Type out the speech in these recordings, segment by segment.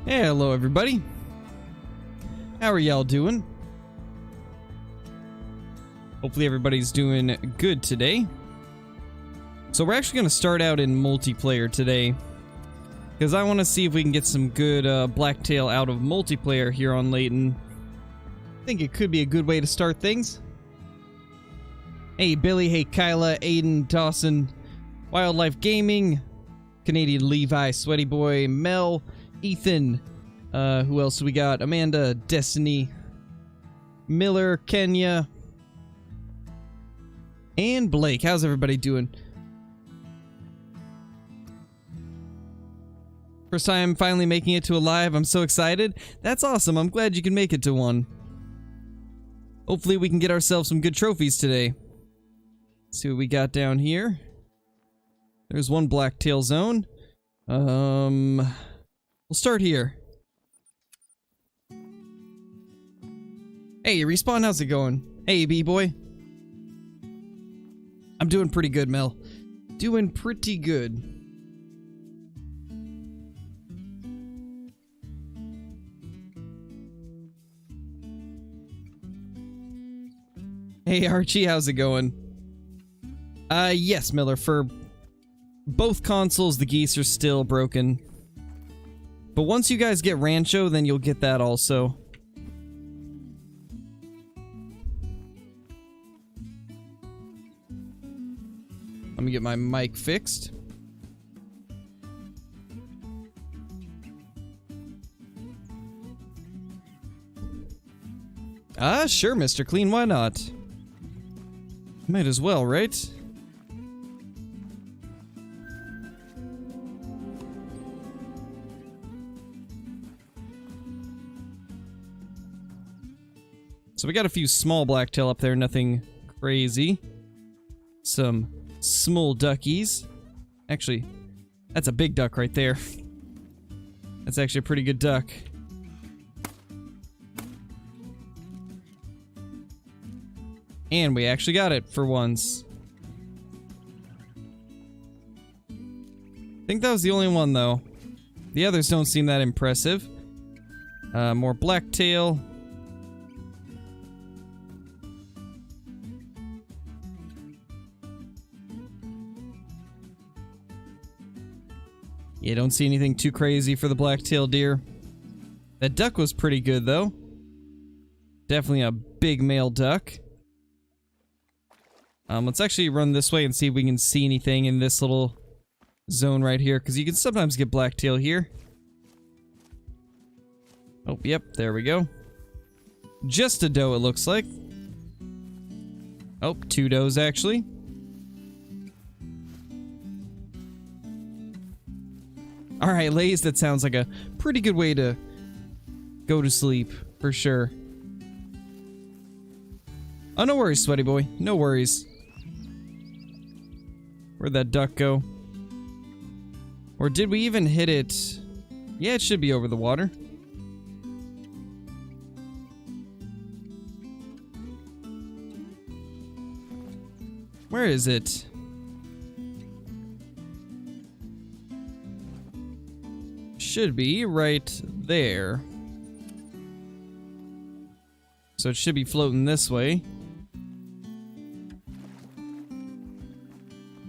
Hey, hello everybody. How are y'all doing? Hopefully everybody's doing good today. So we're actually going to start out in multiplayer today, because I want to see if we can get some good Blacktail out of multiplayer here on Layton. I think it could be a good way to start things. Hey Billy, hey Kyla, Aiden, Dawson, Wildlife Gaming, Canadian Levi, Sweaty Boy, Mel, Ethan, who else do we got? Amanda, Destiny, Miller, Kenya, and Blake. How's everybody doing? First time finally making it to a live. I'm so excited. That's awesome. I'm glad you can make it to one. Hopefully we can get ourselves some good trophies today. Let's see what we got down here. There's one Blacktail zone. We'll start here. Hey, Respawn, how's it going? Hey, B-boy. I'm doing pretty good, Mel. Doing pretty good. Hey, Archie, how's it going? Yes, Miller, for both consoles, the geese are still broken. But once you guys get Rancho, then you'll get that also. Let me get my mic fixed. Sure, Mr. Clean, why not? Might as well, right? So we got a few small blacktail up there, nothing crazy. Some small duckies. Actually, that's a big duck right there. That's actually a pretty good duck. And we actually got it for once. I think that was the only one though. The others don't seem that impressive. More blacktail. Yeah, don't see anything too crazy for the blacktail deer. That duck was pretty good though. Definitely a big male duck. Let's actually run this way and see if we can see anything in this little zone right here, because you can sometimes get blacktail here. Oh, yep, there we go. Just a doe, it looks like. Oh, two does actually. Alright, Lays, that sounds like a pretty good way to go to sleep, for sure. Oh, no worries, Sweaty Boy. No worries. Where'd that duck go? Or did we even hit it? Yeah, it should be over the water. Where is it? Should be right there. So it should be floating this way.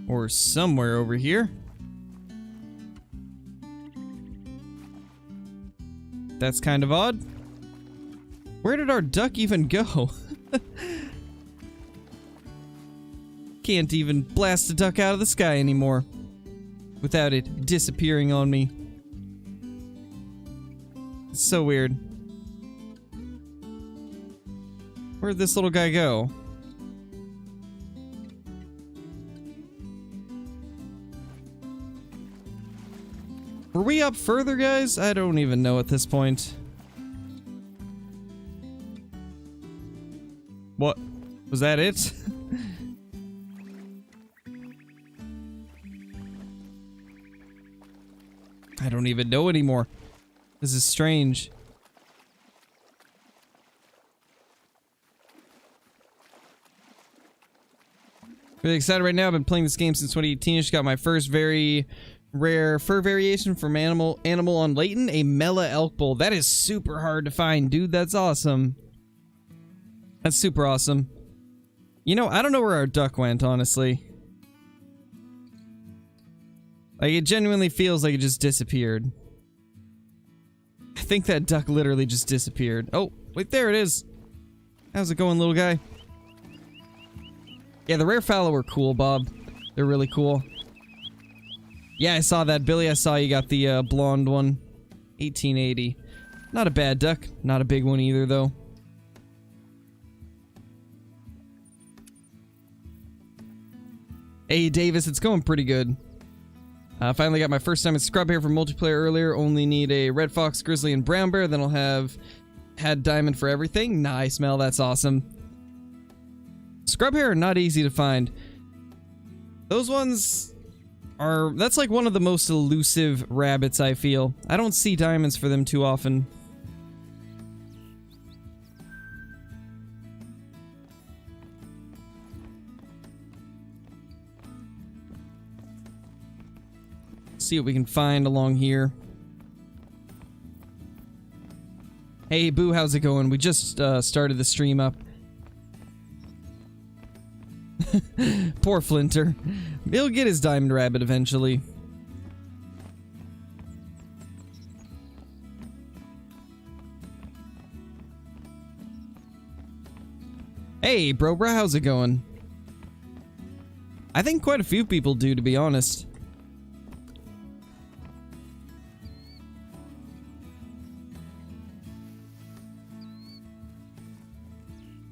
Or somewhere over here. That's kind of odd. Where did our duck even go? Can't even blast a duck out of the sky anymore without it disappearing on me. It's so weird. Where'd this little guy go? Were we up further, guys? I don't even know at this point. What? Was that it? I don't even know anymore. This is strange. Really excited right now. I've been playing this game since 2018. Just got my first very Rare fur variation from animal on Layton, a Mela elk bull. That is super hard to find, dude. That's awesome. That's super awesome. You know, I don't know where our duck went, honestly. Like, it genuinely feels like it just disappeared. I think that duck literally just disappeared. Oh, wait, there it is. How's it going, little guy? Yeah, the rare fallow are cool, Bob. They're really cool. Yeah, I saw that, Billy. I saw you got the blonde one. 1880. Not a bad duck. Not a big one either, though. Hey, Davis, it's going pretty good. Finally got my first time in scrub here for multiplayer earlier. Only need a red fox, grizzly, and brown bear. Then I'll have had diamond for everything. Nice, Mel. That's awesome. Scrub hair are not easy to find. Those ones are... That's like one of the most elusive rabbits, I feel. I don't see diamonds for them too often. See what we can find along here. Hey, Boo, how's it going? We just started the stream up. Poor Flinter. He'll get his diamond rabbit eventually. Hey, bro, how's it going? I think quite a few people do, to be honest.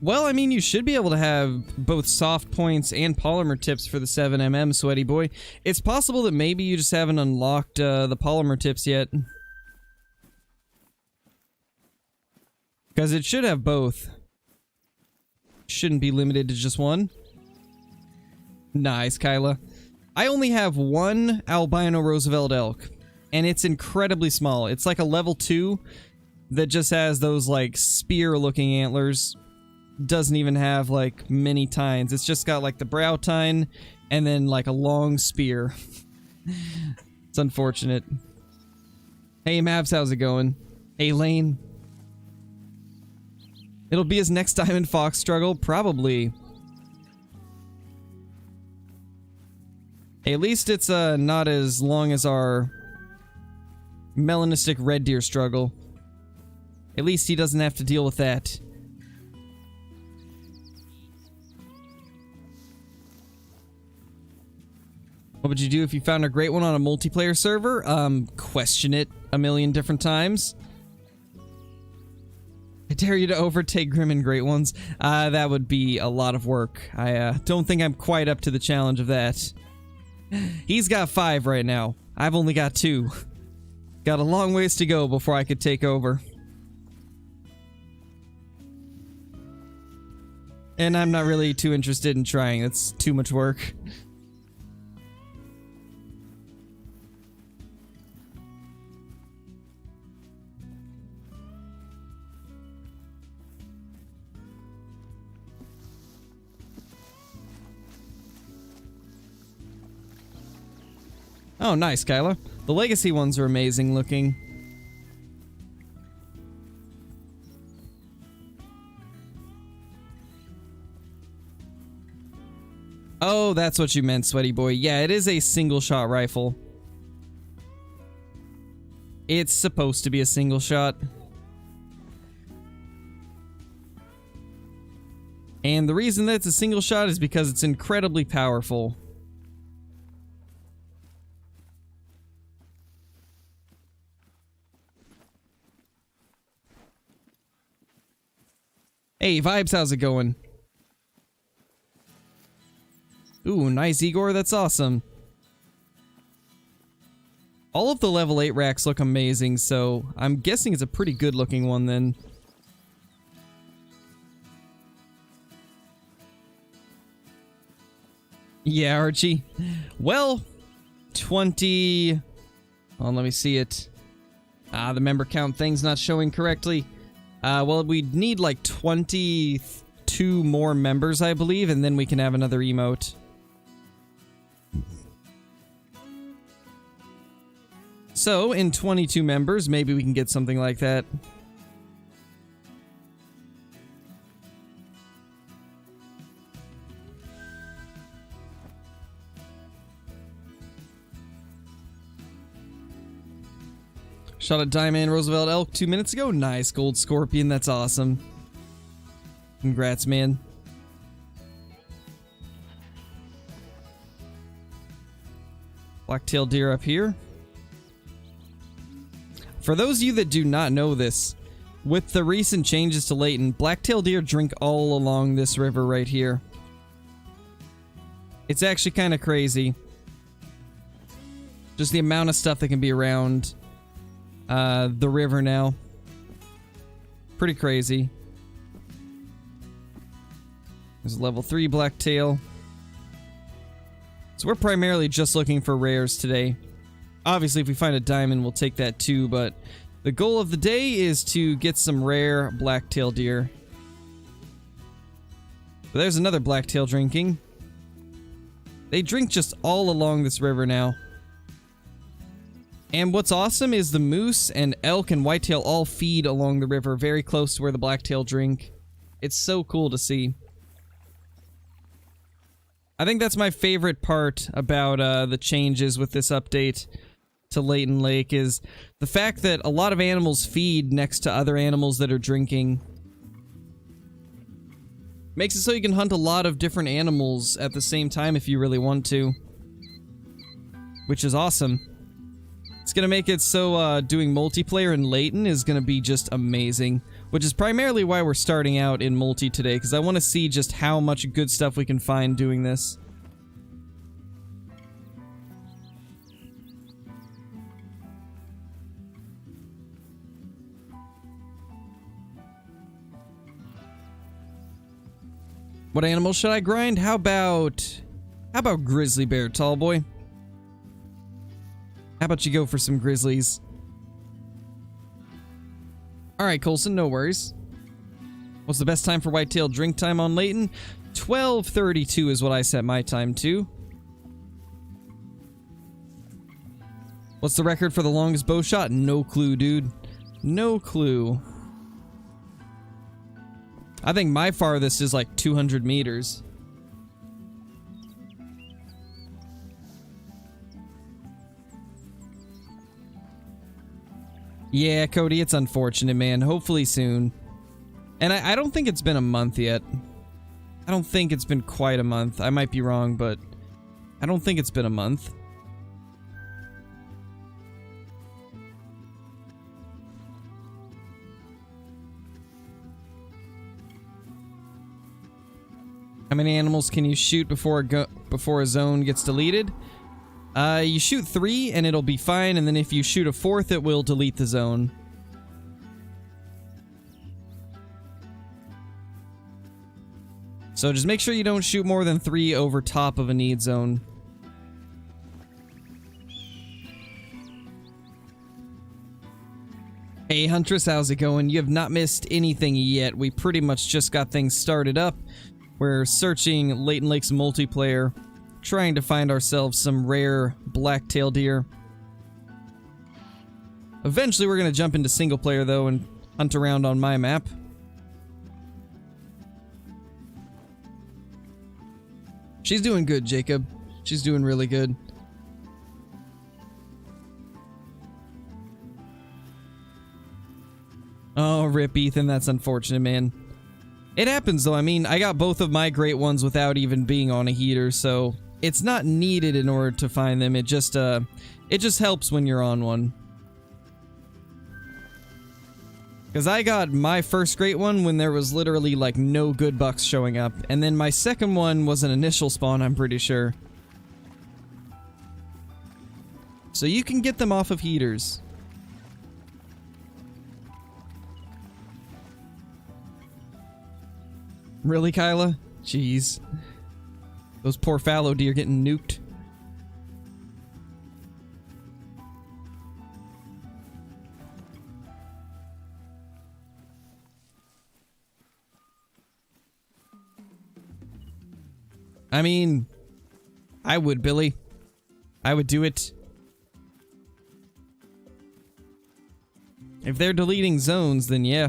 Well, I mean, you should be able to have both soft points and polymer tips for the 7mm, sweaty boy. It's possible that maybe you just haven't unlocked the polymer tips yet. Because it should have both. Shouldn't be limited to just one. Nice, Kyla. I only have one albino Roosevelt elk, and it's incredibly small. It's like a level 2 that just has those, like, spear-looking antlers. Doesn't even have like many tines. It's just got like the brow tine and then like a long spear. It's unfortunate. Hey Mavs, how's it going? Hey Lane. It'll be his next diamond fox struggle, probably. Hey, at least it's not as long as our melanistic red deer struggle. At least he doesn't have to deal with that. What would you do if you found a great one on a multiplayer server? Question it a million different times. I dare you to overtake Grim and Great Ones. That would be a lot of work. I don't think I'm quite up to the challenge of that. He's got 5 right now. I've only got 2. Got a long ways to go before I could take over. And I'm not really too interested in trying. It's too much work. Oh, nice, Kyla. The legacy ones are amazing looking. Oh, that's what you meant, sweaty boy. Yeah, it is a single shot rifle. It's supposed to be a single shot. And the reason that it's a single shot is because it's incredibly powerful. Hey, Vibes, how's it going? Ooh, nice, Igor, that's awesome. All of the level 8 racks look amazing, so I'm guessing it's a pretty good looking one then. Yeah, Archie. Well, 20... Oh, let me see it. The member count thing's not showing correctly. Well, we'd need like 22 more members, I believe, and then we can have another emote. So, in 22 members, maybe we can get something like that. Shot a Diamond Roosevelt Elk 2 minutes ago. Nice, Gold Scorpion. That's awesome. Congrats, man. Blacktail deer up here. For those of you that do not know this, with the recent changes to Layton, blacktail deer drink all along this river right here. It's actually kind of crazy. Just the amount of stuff that can be around the river now. Pretty crazy. There's a level 3 blacktail. So we're primarily just looking for rares today. Obviously, if we find a diamond, we'll take that too, but the goal of the day is to get some rare blacktail deer. But there's another blacktail drinking. They drink just all along this river now. And what's awesome is the moose and elk and whitetail all feed along the river very close to where the blacktail drink. It's so cool to see. I think that's my favorite part about the changes with this update to Layton Lake is the fact that a lot of animals feed next to other animals that are drinking. Makes it so you can hunt a lot of different animals at the same time if you really want to. Which is awesome. It's gonna make it so doing multiplayer in Layton is gonna be just amazing. Which is primarily why we're starting out in multi today, because I want to see just how much good stuff we can find doing this. What animals should I grind? How about grizzly bear, tall boy? How about you go for some grizzlies? Alright, Colson, no worries. What's the best time for whitetail drink time on Layton? 12:32 is what I set my time to. What's the record for the longest bow shot? No clue, dude. No clue. I think my farthest is like 200 meters. Yeah, Cody, it's unfortunate, man. Hopefully soon. And I don't think it's been a month yet. I don't think it's been quite a month. I might be wrong, but I don't think it's been a month. How many animals can you shoot before a zone gets deleted? You shoot 3 and it'll be fine, and then if you shoot a 4th, it will delete the zone. So just make sure you don't shoot more than 3 over top of a need zone. Hey Huntress, how's it going? You have not missed anything yet. We pretty much just got things started up. We're searching Layton Lake's multiplayer, trying to find ourselves some rare blacktail deer. Eventually we're going to jump into single player though and hunt around on my map. She's doing good, Jacob. She's doing really good. Oh, rip Ethan, that's unfortunate, man. It happens though. I mean, I got both of my great ones without even being on a heater, so it's not needed in order to find them. It just helps when you're on one. Because I got my first great one when there was literally like no good bucks showing up, and then my second one was an initial spawn, I'm pretty sure. So you can get them off of heaters. Really, Kyla? Jeez. Those poor fallow deer getting nuked. I mean, I would, Billy. I would do it. If they're deleting zones, then yeah.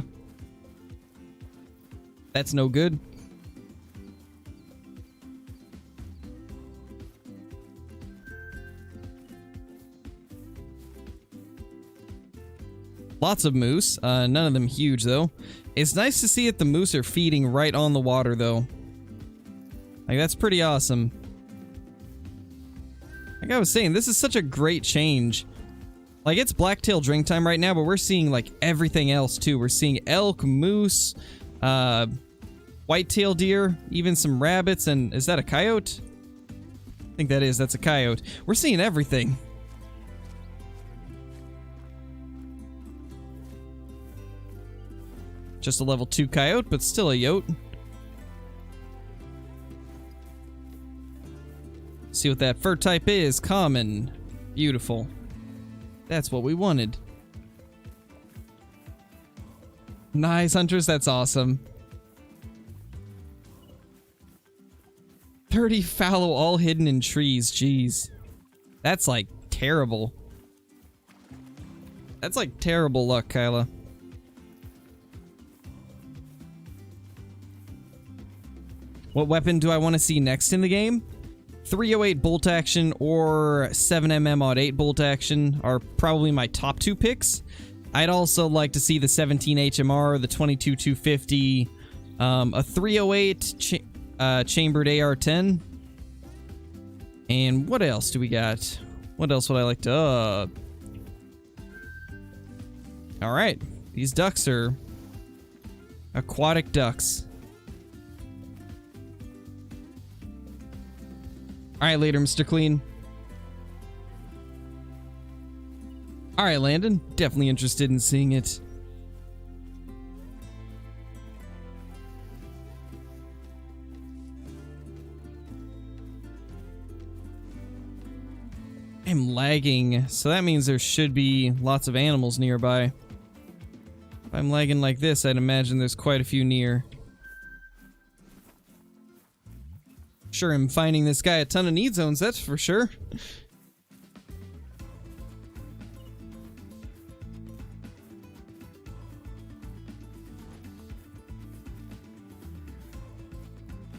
That's no good. Lots of moose. None of them huge, though. It's nice to see that the moose are feeding right on the water, though. Like, that's pretty awesome. Like I was saying, this is such a great change. Like, it's Blacktail drink time right now, but we're seeing, like, everything else, too. We're seeing elk, moose, whitetail deer, even some rabbits, and is that a coyote? I think that's a coyote. We're seeing everything. Just a level 2 coyote, but still a yote. See what that fur type is. Common. Beautiful. That's what we wanted. Nice, hunters. That's awesome. 30 fallow, all hidden in trees. Jeez. That's like terrible. That's like terrible luck, Kyla. What weapon do I want to see next in the game? 308 bolt action or 7mm odd 8 bolt action are probably my top 2 picks. I'd also like to see the 17 HMR, the 22 250, a 308 chambered AR-10. And what else do we got? What else would I like to... Alright, these ducks are aquatic ducks. Alright, later, Mr. Clean. Alright, Landon. Definitely interested in seeing it. I'm lagging, so that means there should be lots of animals nearby. If I'm lagging like this, I'd imagine there's quite a few near. Sure, I'm finding this guy a ton of need zones, that's for sure.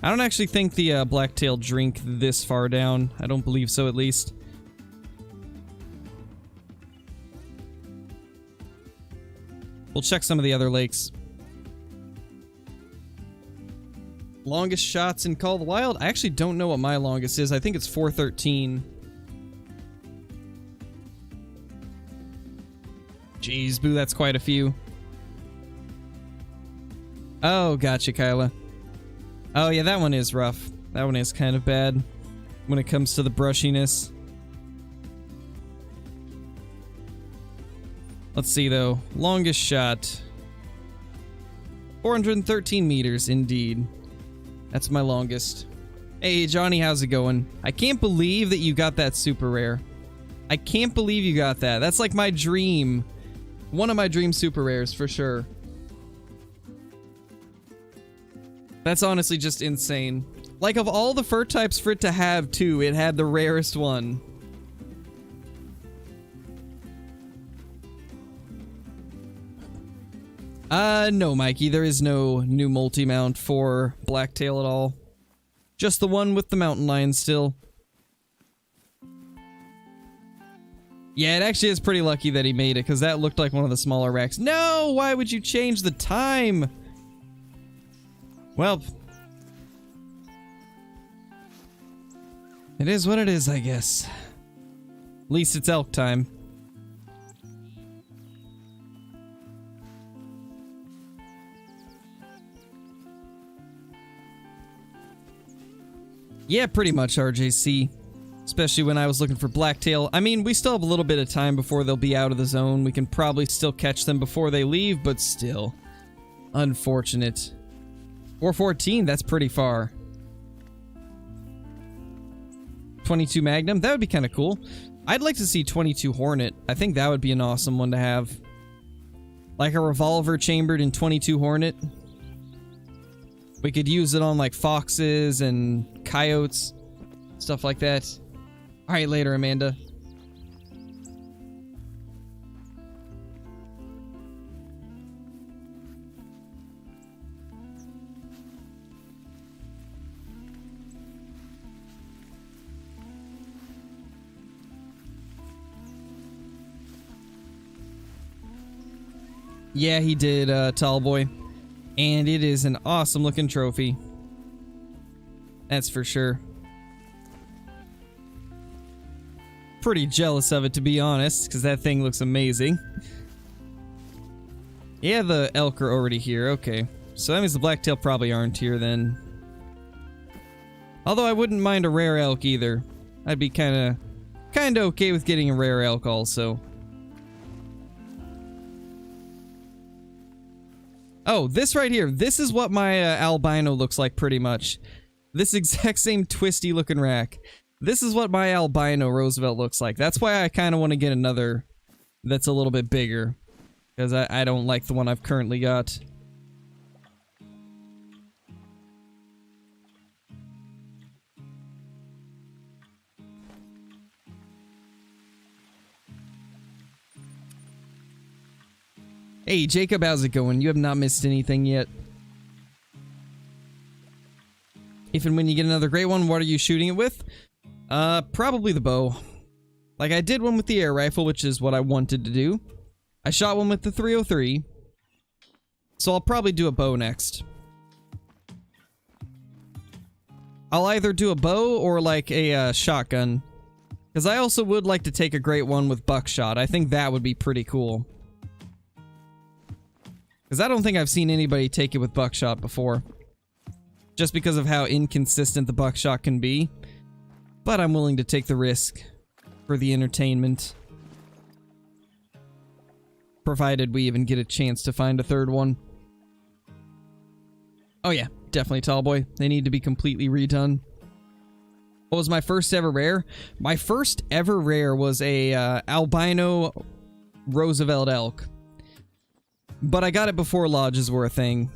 I don't actually think the Blacktail drink this far down. I don't believe so, at least. We'll check some of the other lakes. Longest shots in Call of the Wild? I actually don't know what my longest is. I think it's 413. Jeez, boo, that's quite a few. Oh, gotcha, Kyla. Oh, yeah, that one is rough. That one is kind of bad when it comes to the brushiness. Let's see, though. Longest shot. 413 meters, indeed. That's my longest. Hey, Johnny, how's it going? I can't believe that you got that super rare. I can't believe you got that. That's like my dream. One of my dream super rares, for sure. That's honestly just insane. Like, of all the fur types for it to have, too, it had the rarest one. No, Mikey, there is no new multi-mount for Blacktail at all. Just the one with the mountain lion still. Yeah, it actually is pretty lucky that he made it, because that looked like one of the smaller racks. No! Why would you change the time? Well, it is what it is, I guess. At least it's elk time. Yeah, pretty much, RJC. Especially when I was looking for Blacktail. I mean, we still have a little bit of time before they'll be out of the zone. We can probably still catch them before they leave, but still. Unfortunate. 414, that's pretty far. 22 Magnum, that would be kind of cool. I'd like to see 22 Hornet. I think that would be an awesome one to have. Like a revolver chambered in 22 Hornet. We could use it on like foxes and coyotes, stuff like that. Alright, later, Amanda. Yeah, he did, Tallboy. And it is an awesome looking trophy. That's for sure. Pretty jealous of it, to be honest, because that thing looks amazing. Yeah, the elk are already here. Okay. So that means the blacktail probably aren't here then. Although I wouldn't mind a rare elk either. I'd be kinda okay with getting a rare elk also. Oh, this right here. This is what my albino looks like pretty much. This exact same twisty looking rack. This is what my albino Roosevelt looks like. That's why I kind of want to get another that's a little bit bigger. Because I don't like the one I've currently got. Hey, Jacob, how's it going? You have not missed anything yet. If and when you get another great one, what are you shooting it with? Probably the bow. Like, I did one with the air rifle, which is what I wanted to do. I shot one with the 303. So I'll probably do a bow next. I'll either do a bow or like a shotgun. Because I also would like to take a great one with buckshot. I think that would be pretty cool. Because I don't think I've seen anybody take it with buckshot before. Just because of how inconsistent the buckshot can be. But I'm willing to take the risk for the entertainment. Provided we even get a chance to find a third one. Oh yeah, definitely Tallboy. They need to be completely redone. What was my first ever rare? My first ever rare was a albino Roosevelt elk. But I got it before lodges were a thing.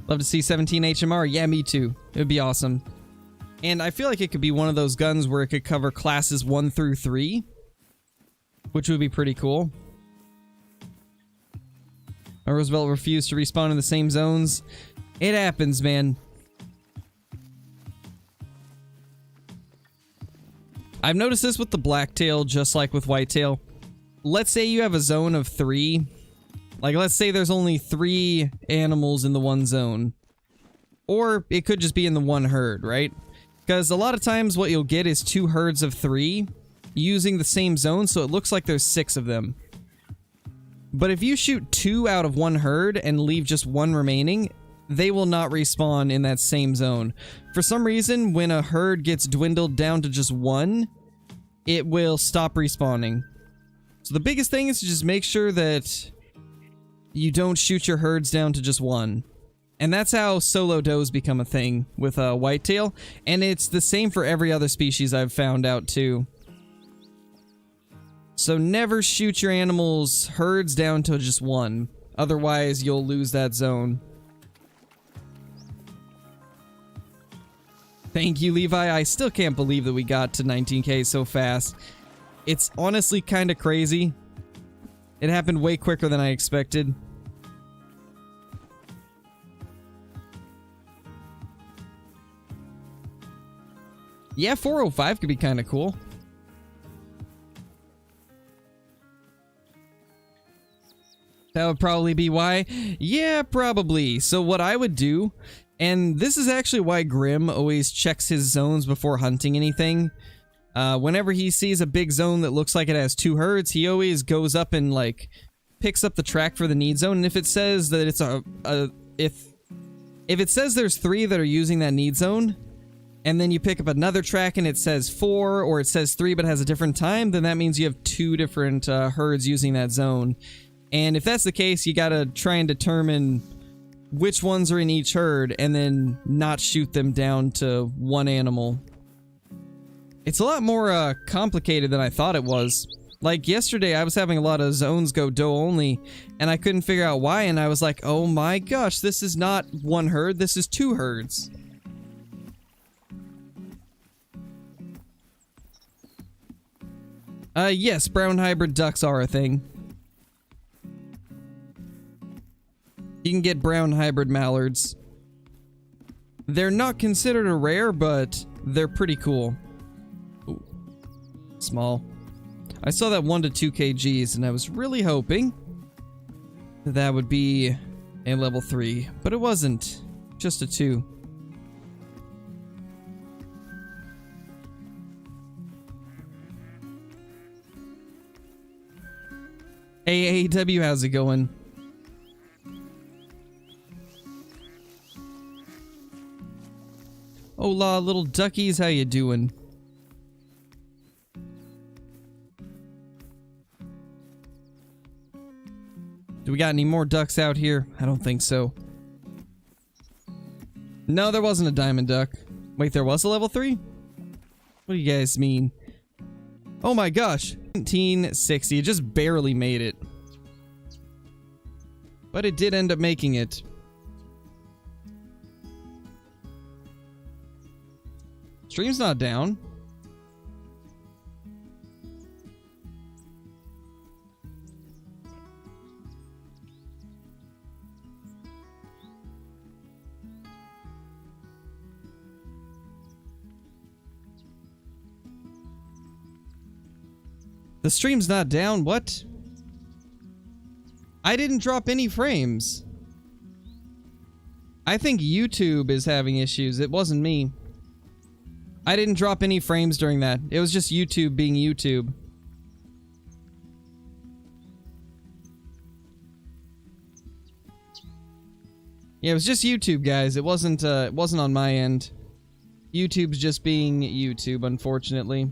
Love to see 17 HMR. Yeah, me too. It would be awesome. And I feel like it could be one of those guns where it could cover classes 1 through 3. Which would be pretty cool. Roosevelt refused to respawn in the same zones. It happens, man. I've noticed this with the blacktail, just like with whitetail. Let's say you have a zone of 3. Like, let's say there's only 3 animals in the one zone. Or it could just be in the one herd, right? Because a lot of times what you'll get is 2 herds of 3 using the same zone, so it looks like there's 6 of them. But if you shoot 2 out of one herd and leave just 1 remaining, they will not respawn in that same zone. For some reason, when a herd gets dwindled down to just 1, it will stop respawning. So the biggest thing is to just make sure that you don't shoot your herds down to just 1. And that's how solo does become a thing with whitetail. And it's the same for every other species I've found out too. So never shoot your animals' herds down to just 1. Otherwise, you'll lose that zone. Thank you, Levi. I still can't believe that we got to 19K so fast. It's honestly kind of crazy. It happened way quicker than I expected. Yeah, 405 could be kind of cool. That would probably be why. Yeah, probably. So what I would do, and this is actually why Grim always checks his zones before hunting anything. Whenever he sees a big zone that looks like it has 2 herds, he always goes up and like picks up the track for the need zone. And if it says that it's if it says there's 3 that are using that need zone, and then you pick up another track and it says 4 or it says 3 but has a different time, then that means you have 2 different herds using that zone. And if that's the case, you gotta try and determine which ones are in each herd and then not shoot them down to 1 animal. It's a lot more complicated than I thought it was. Like yesterday, I was having a lot of zones go doe only, and I couldn't figure out why, and I was like, oh my gosh, this is not 1 herd, this is 2 herds. Yes, brown hybrid ducks are a thing. You can get brown hybrid mallards. They're not considered a rare, but they're pretty cool. Ooh. Small. I saw that 1 to 2 kgs, and I was really hoping that would be a level 3, but it wasn't. Just a 2. Hey, AEW, how's it going? Hola, little duckies, how you doing? Do we got any more ducks out here? I don't think so. No, there wasn't a diamond duck. Wait, there was a level 3? What do you guys mean? Oh my gosh. 1960. It just barely made it. But it did end up making it. Stream's not down. The stream's not down? What? I didn't drop any frames. I think YouTube is having issues. It wasn't me. I didn't drop any frames during that. It was just YouTube being YouTube. Yeah, it was just YouTube, guys. It wasn't on my end. YouTube's just being YouTube, unfortunately.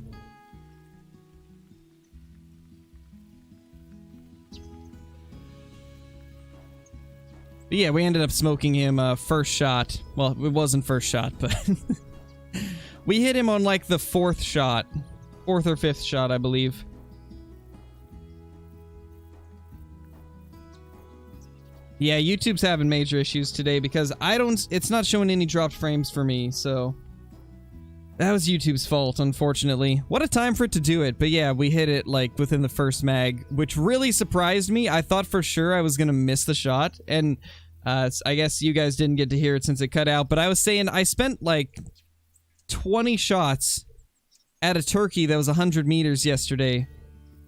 But yeah, we ended up smoking him first shot. Well, it wasn't first shot, but we hit him on like the 4th shot. 4th or 5th shot, I believe. Yeah, YouTube's having major issues today because it's not showing any dropped frames for me, so that was YouTube's fault, unfortunately. What a time for it to do it, but yeah, we hit it like within the first mag, which really surprised me. I thought for sure I was gonna miss the shot, and I guess you guys didn't get to hear it since it cut out, but I was saying I spent like 20 shots at a turkey that was 100 meters yesterday.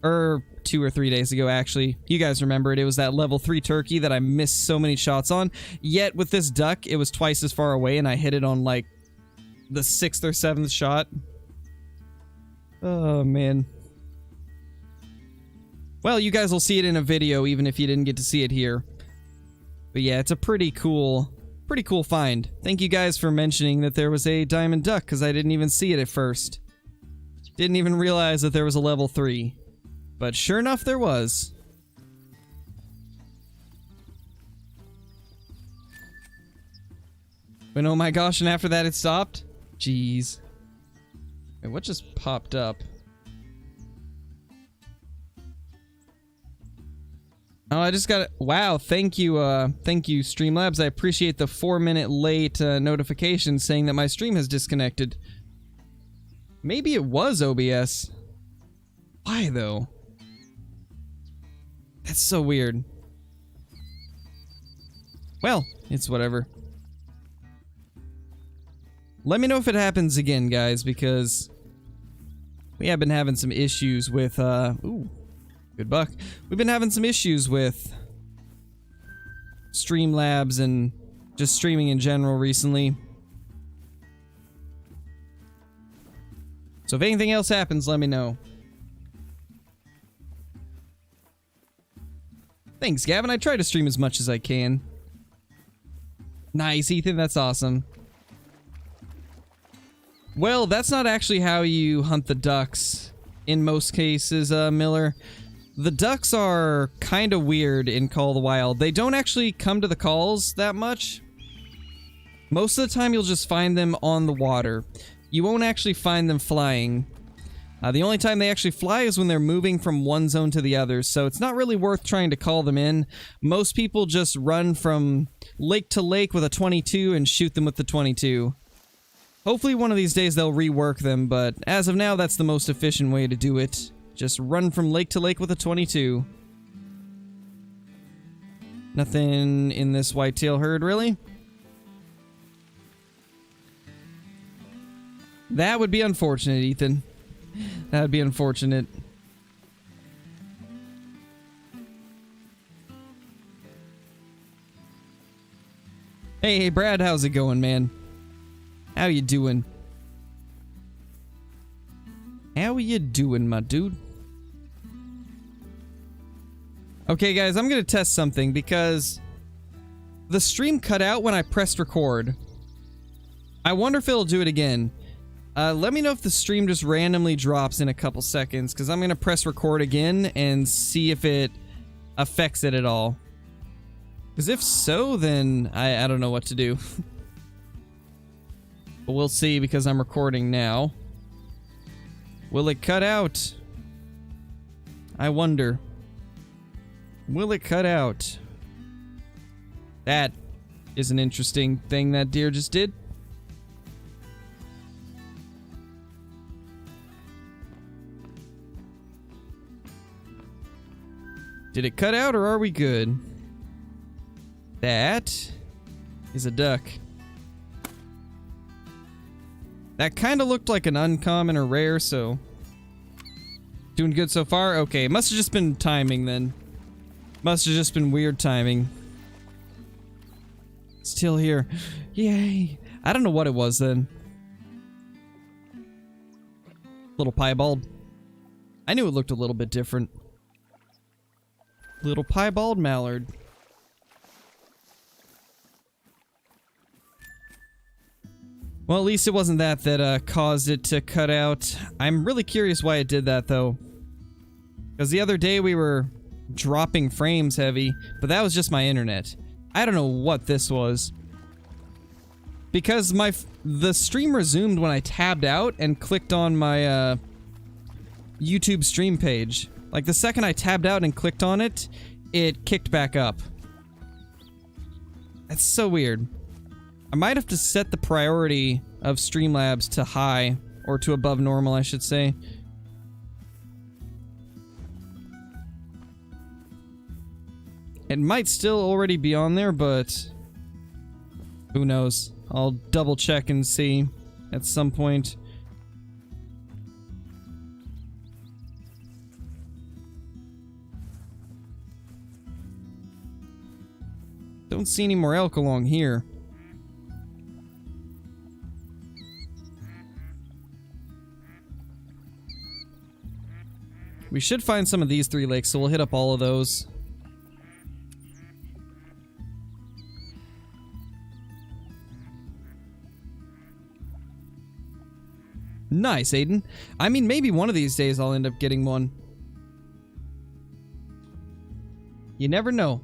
Or 2 or 3 days ago, actually. You guys remember it. It was that level 3 turkey that I missed so many shots on. Yet, with this duck, it was twice as far away, and I hit it on, like, the 6th or 7th shot. Oh, man. Well, you guys will see it in a video, even if you didn't get to see it here. But yeah, it's a pretty cool find. Thank you guys for mentioning that there was a diamond duck, because I didn't even see it at first. Didn't even realize that there was a level 3. But sure enough, there was. But oh my gosh, and after that it stopped? Jeez. Wait, what just popped up? Oh, I just got it. Wow, thank you, Streamlabs. I appreciate the 4-minute late notification saying that my stream has disconnected. Maybe it was OBS. Why, though? That's so weird. Well, it's whatever. Let me know if it happens again, guys, because we have been having some issues with, ooh, good buck. We've been having some issues with Streamlabs and just streaming in general recently. So if anything else happens, let me know. Thanks, Gavin. I try to stream as much as I can. Nice, Ethan. That's awesome. Well, that's not actually how you hunt the ducks in most cases, Miller. The ducks are kind of weird in Call of the Wild. They don't actually come to the calls that much. Most of the time, you'll just find them on the water. You won't actually find them flying. The only time they actually fly is when they're moving from one zone to the other, so it's not really worth trying to call them in. Most people just run from lake to lake with a 22 and shoot them with the 22. Hopefully one of these days they'll rework them, but as of now, that's the most efficient way to do it. Just run from lake to lake with a 22. Nothing in this whitetail herd, really? That would be unfortunate, Ethan. That would be unfortunate. Hey, Brad, how's it going, man? How you doing? How you doing, my dude? Okay, guys, I'm gonna test something because the stream cut out when I pressed record. I wonder if it'll do it again. Let me know if the stream just randomly drops in a couple seconds, because I'm gonna press record again and see if it affects it at all. Because if so, then I don't know what to do. But we'll see, because I'm recording now. Will it cut out? I wonder. Will it cut out? That is an interesting thing that deer just did. Did it cut out or are we good? That is a duck. That kind of looked like an uncommon or rare, so... Doing good so far? Okay, must have just been timing then. Must have just been weird timing. Still here. Yay! I don't know what it was then. Little piebald. I knew it looked a little bit different. Little piebald mallard. Well, at least it wasn't that caused it to cut out. I'm really curious why it did that, though. Because the other day we were dropping frames heavy, but that was just my internet. I don't know what this was. Because the stream resumed when I tabbed out and clicked on my YouTube stream page. Like, the second I tabbed out and clicked on it, it kicked back up. That's so weird. I might have to set the priority of Streamlabs to high, or to above normal, I should say. It might still already be on there, but who knows? I'll double check and see at some point. Don't see any more elk along here. We should find some of these 3 lakes, so we'll hit up all of those. Nice, Aiden. I mean, maybe one of these days I'll end up getting one. You never know.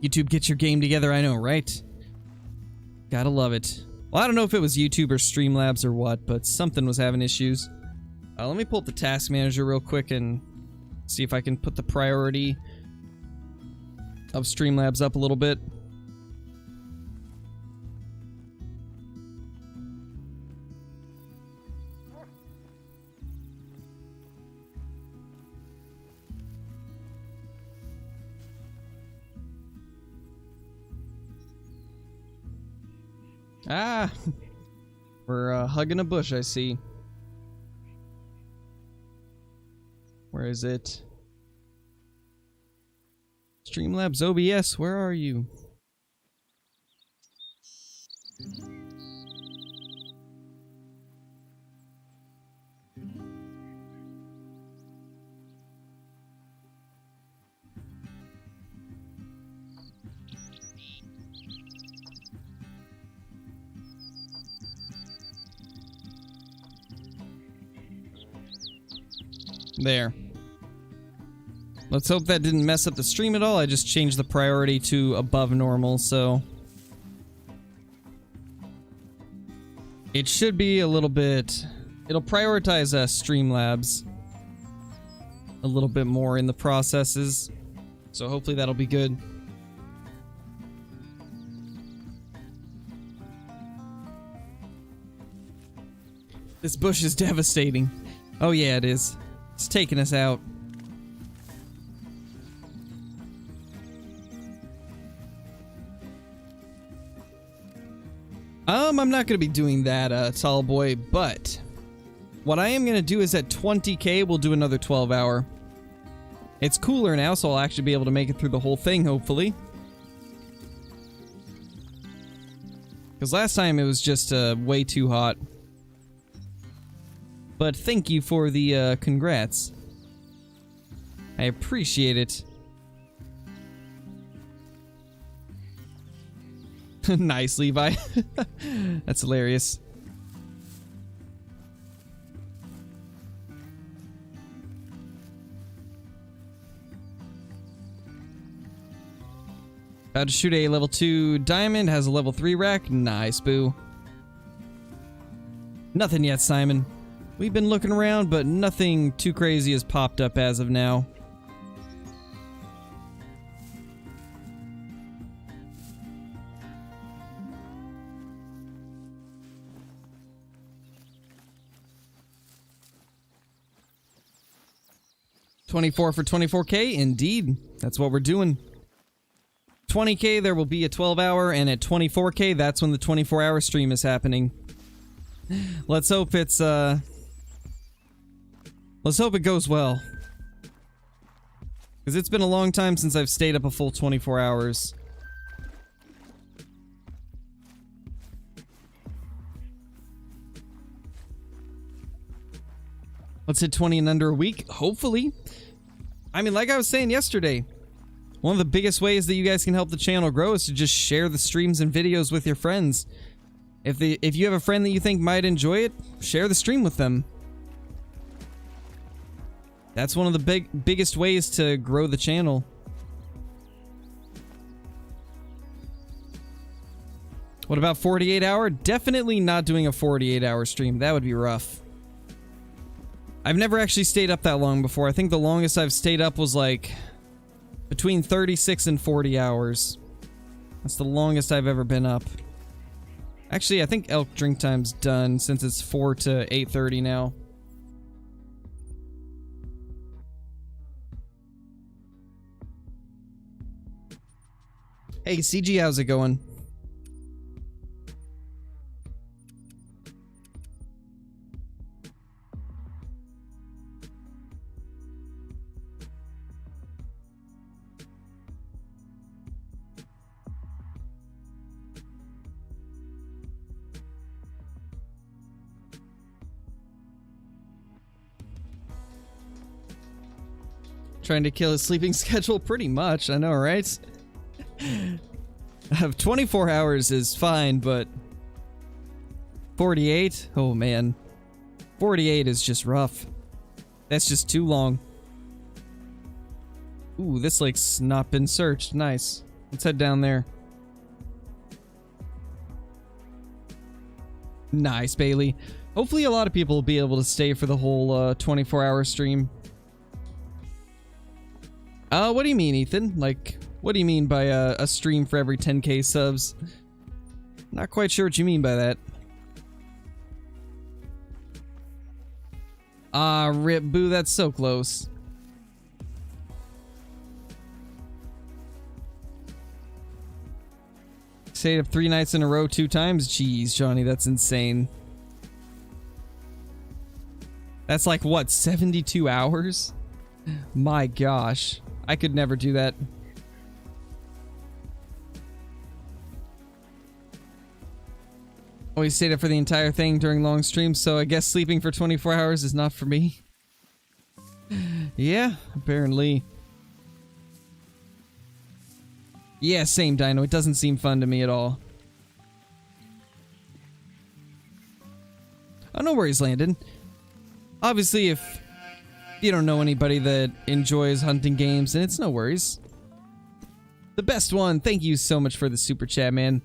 YouTube, get your game together, I know, right? Gotta love it. Well, I don't know if it was YouTube or Streamlabs or what, but something was having issues. Let me pull up the task manager real quick and see if I can put the priority of Streamlabs up a little bit. Ah! We're hugging a bush, I see. Where is it? Streamlabs OBS, where are you? There. Let's hope that didn't mess up the stream at all. I just changed the priority to above normal, so... It should be a little bit... It'll prioritize Streamlabs a little bit more in the processes. So hopefully that'll be good. This bush is devastating. Oh yeah, it is. It's taking us out. I'm not going to be doing that, tall boy, but what I am going to do is at 20k, we'll do another 12-hour. It's cooler now, so I'll actually be able to make it through the whole thing, hopefully. Because last time it was just way too hot. But thank you for the congrats. I appreciate it. Nice, Levi. That's hilarious. About to shoot a level 2 diamond, has a level 3 rack. Nice, boo. Nothing yet, Simon. We've been looking around, but nothing too crazy has popped up as of now. $24 for 24k, indeed. That's what we're doing. 20k, there will be a 12-hour, and at 24k, that's when the 24-hour stream is happening. Let's hope it's, let's hope it goes well. Because it's been a long time since I've stayed up a full 24 hours. Let's hit 20 and under a week, hopefully. I mean, like I was saying yesterday, one of the biggest ways that you guys can help the channel grow is to just share the streams and videos with your friends. If you have a friend that you think might enjoy it, share the stream with them. That's one of the biggest ways to grow the channel. What about 48-hour? Definitely not doing a 48-hour stream. That would be rough. I've never actually stayed up that long before. I think the longest I've stayed up was like between 36 and 40 hours. That's the longest I've ever been up. Actually, I think elk drink time's done since it's 4 to 8:30 now. Hey, CG, how's it going? Trying to kill his sleeping schedule? Pretty much, I know, right? 24 hours is fine, but 48? Oh man. 48 is just rough. That's just too long. Ooh, this lake's not been searched. Nice. Let's head down there. Nice, Bailey. Hopefully a lot of people will be able to stay for the whole 24-hour stream. What do you mean, Ethan? Like, what do you mean by a stream for every 10k subs? Not quite sure what you mean by that. Ah, rip, boo, that's so close. Stayed up 3 nights in a row 2 times? Jeez, Johnny, that's insane. That's like, what, 72 hours? My gosh. I could never do that. Always stayed up for the entire thing during long streams, so I guess sleeping for 24 hours is not for me. Yeah, apparently. Yeah, same, Dino. It doesn't seem fun to me at all. Oh, no worries, Landon. Obviously, if you don't know anybody that enjoys hunting games, and it's no worries. The best one, thank you so much for the super chat, man.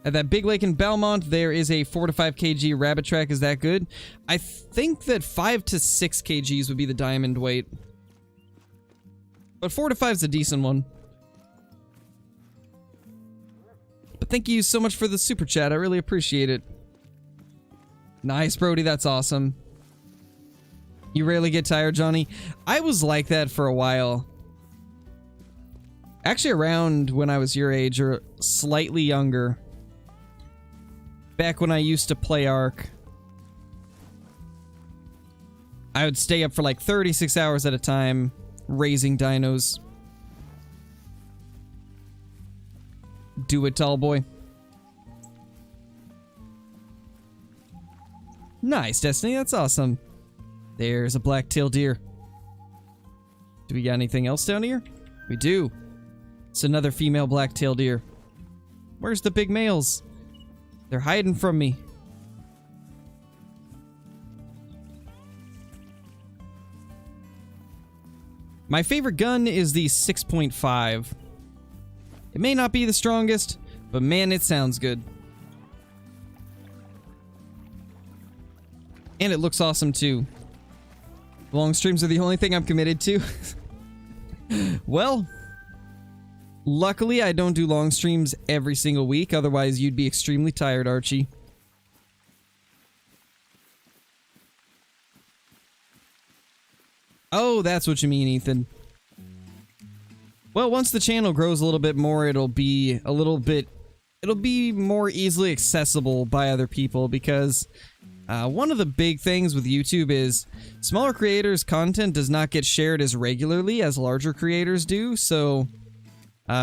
At that big lake in Belmont, there is a 4 to 5 kg rabbit track. Is that good? I think that 5 to 6 kgs would be the diamond weight. But 4 to 5 is a decent one. But thank you so much for the super chat. I really appreciate it. Nice, Brody. That's awesome. You rarely get tired, Johnny? I was like that for a while. Actually, around when I was your age, or slightly younger. Back when I used to play Ark. I would stay up for like 36 hours at a time, raising dinos. Do it, tall boy. Nice, Destiny, that's awesome. There's a blacktail deer. Do we got anything else down here? We do. It's another female blacktail deer. Where's the big males? They're hiding from me. My favorite gun is the 6.5. It may not be the strongest, but man, it sounds good. And it looks awesome too. Long streams are the only thing I'm committed to. Well, luckily I don't do long streams every single week, otherwise you'd be extremely tired, Archie. Oh, that's what you mean, Ethan. Well, once the channel grows a little bit more, it'll be more easily accessible by other people, because one of the big things with YouTube is smaller creators' content does not get shared as regularly as larger creators do. So,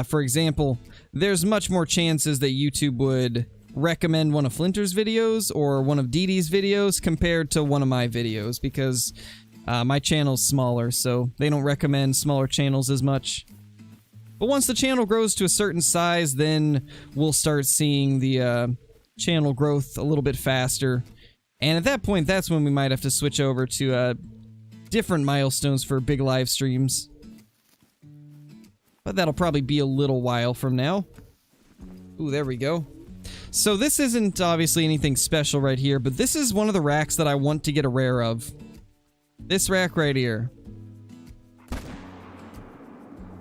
for example, there's much more chances that YouTube would recommend one of Flinter's videos or one of Dee Dee's videos compared to one of my videos, because my channel's smaller, so they don't recommend smaller channels as much. But once the channel grows to a certain size, then we'll start seeing the channel growth a little bit faster. And at that point, that's when we might have to switch over to different milestones for big live streams. But that'll probably be a little while from now. Ooh, there we go. So this isn't obviously anything special right here, but this is one of the racks that I want to get a rare of. This rack right here.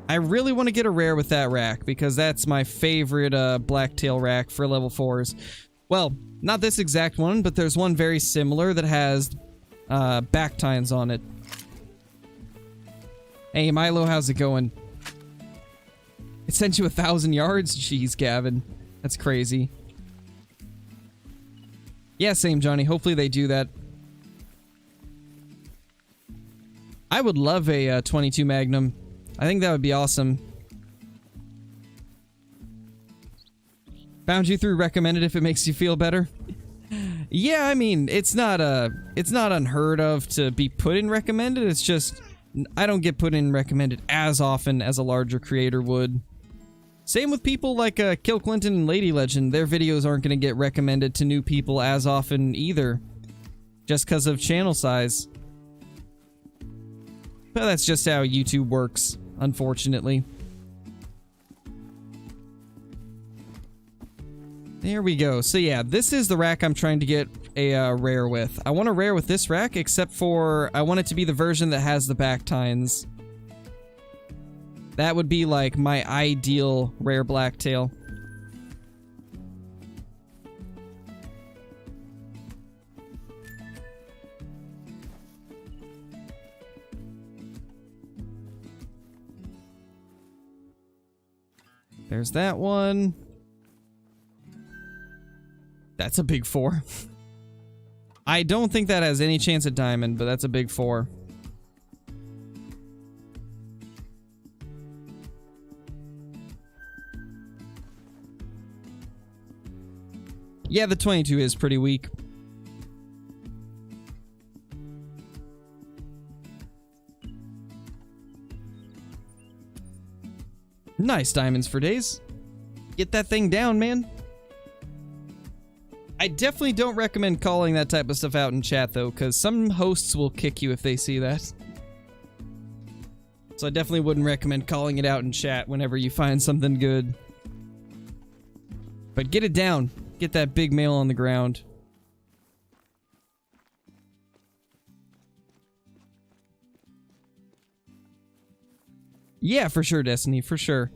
I really want to get a rare with that rack, because that's my favorite Blacktail rack for level 4s. Well, not this exact one, but there's one very similar that has back tines on it. Hey Milo, how's it going? It sent you 1,000 yards? Jeez, Gavin. That's crazy. Yeah, same, Johnny. Hopefully they do that. I would love a 22 Magnum. I think that would be awesome. Found you through recommended if it makes you feel better. Yeah, I mean, it's not unheard of to be put in recommended. It's just I don't get put in recommended as often as a larger creator would. Same with people like Kill Clinton and Lady Legend. Their videos aren't going to get recommended to new people as often either, just because of channel size. But that's just how YouTube works, unfortunately. There we go. So yeah, this is the rack I'm trying to get a rare with. I want a rare with this rack, except for I want it to be the version that has the back tines. That would be like my ideal rare Blacktail. There's that one. That's a big 4. I don't think that has any chance at diamond, but that's a big 4. Yeah, the 22 is pretty weak. Nice diamonds for days. Get that thing down, man. I definitely don't recommend calling that type of stuff out in chat, though, because some hosts will kick you if they see that. So I definitely wouldn't recommend calling it out in chat whenever you find something good. But get it down. Get that big male on the ground. Yeah, for sure, Destiny, for sure.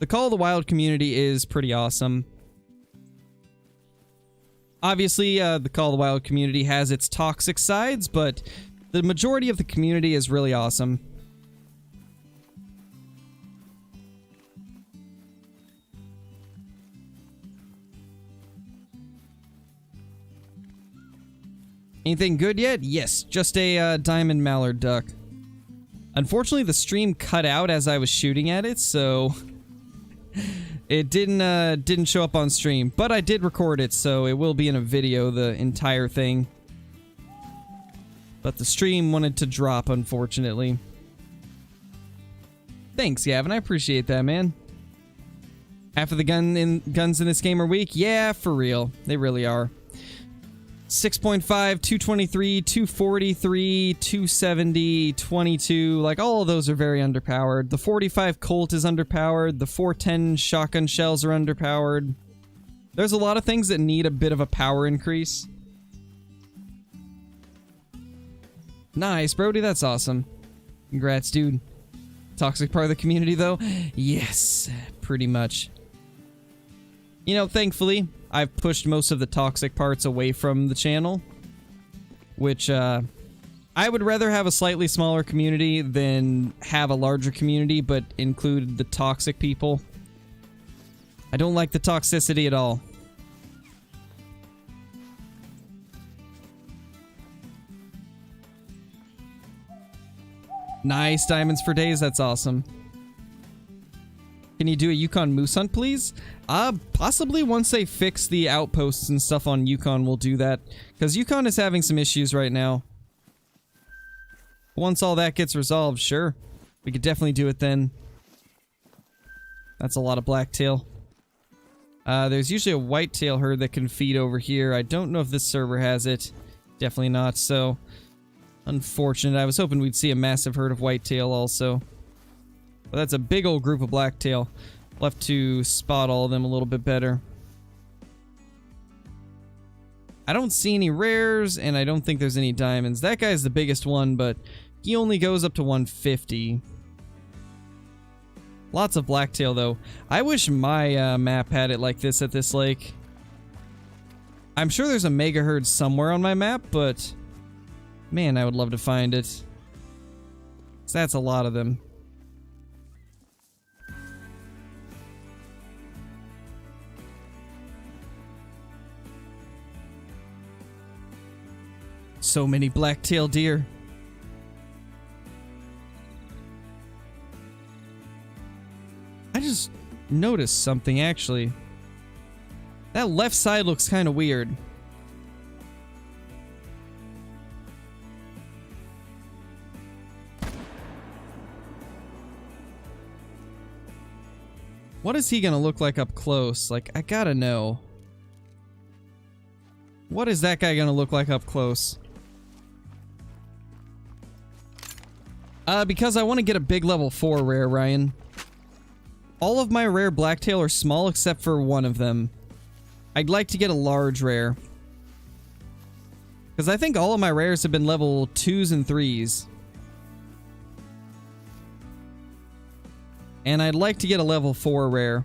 The Call of the Wild community is pretty awesome. Obviously, the Call of the Wild community has its toxic sides, but The majority of the community is really awesome. Anything good yet? Yes, just a diamond mallard duck. Unfortunately, the stream cut out as I was shooting at it, so it didn't show up on stream. But I did record it, so it will be in a video, the entire thing. But the stream wanted to drop, unfortunately. Thanks, Gavin. I appreciate that, man. Half of the guns in this game are weak? Yeah, for real. They really are. 6.5, 223, 243, 270, 22, like all of those are very underpowered. The 45 Colt is underpowered, the 410 shotgun shells are underpowered. There's a lot of things that need a bit of a power increase. Nice, Brody, that's awesome. Congrats, dude. Toxic part of the community, though? Yes, pretty much. You know, thankfully, I've pushed most of the toxic parts away from the channel, which, I would rather have a slightly smaller community than have a larger community, but include the toxic people. I don't like the toxicity at all. Nice, diamonds for days, that's awesome. Can you do a Yukon moose hunt, please? Possibly once they fix the outposts and stuff on Yukon, we'll do that. Because Yukon is having some issues right now. Once all that gets resolved, sure. We could definitely do it then. That's a lot of blacktail. There's usually a whitetail herd that can feed over here. I don't know if this server has it. Definitely not, so... unfortunate. I was hoping we'd see a massive herd of whitetail also. But that's a big old group of blacktail. We'll have to spot all of them a little bit better. I don't see any rares, and I don't think there's any diamonds. That guy's the biggest one, but he only goes up to 150. Lots of blacktail, though. I wish my map had it like this at this lake. I'm sure there's a mega herd somewhere on my map, but... man, I would love to find it. 'Cause that's a lot of them. So many blacktail deer. I just noticed something, actually. That left side looks kind of weird. What is he gonna look like up close? Like, I gotta know. What is that guy gonna look like up close? Because I want to get a big level 4 rare, Ryan. All of my rare blacktail are small except for one of them. I'd like to get a large rare. Because I think all of my rares have been level 2s and 3s. And I'd like to get a level 4 rare.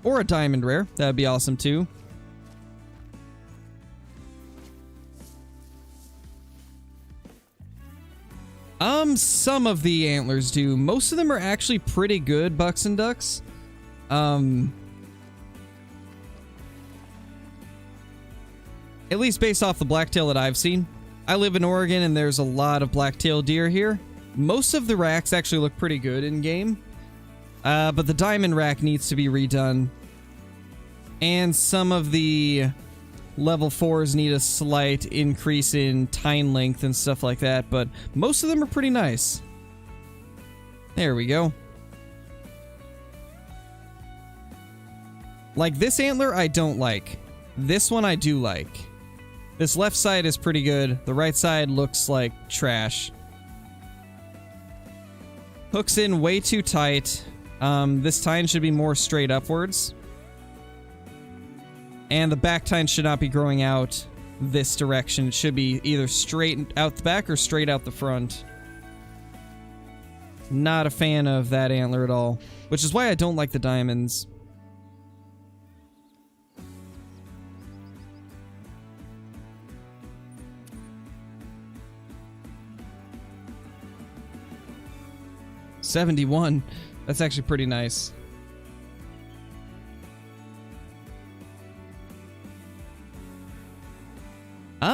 Or a diamond rare. That'd be awesome too. Some of the antlers do. Most of them are actually pretty good, bucks and ducks. At least based off the blacktail that I've seen. I live in Oregon and there's a lot of blacktail deer here. Most of the racks actually look pretty good in game. But the diamond rack needs to be redone. And some of the level 4s need a slight increase in tine length and stuff like that, but most of them are pretty nice. There we go. Like, this antler I don't like. This one I do like. This left side is pretty good. The right side looks like trash. Hooks in way too tight. This tine should be more straight upwards. And the back tine should not be growing out this direction. It should be either straight out the back or straight out the front. Not a fan of that antler at all. Which is why I don't like the diamonds. 71. That's actually pretty nice.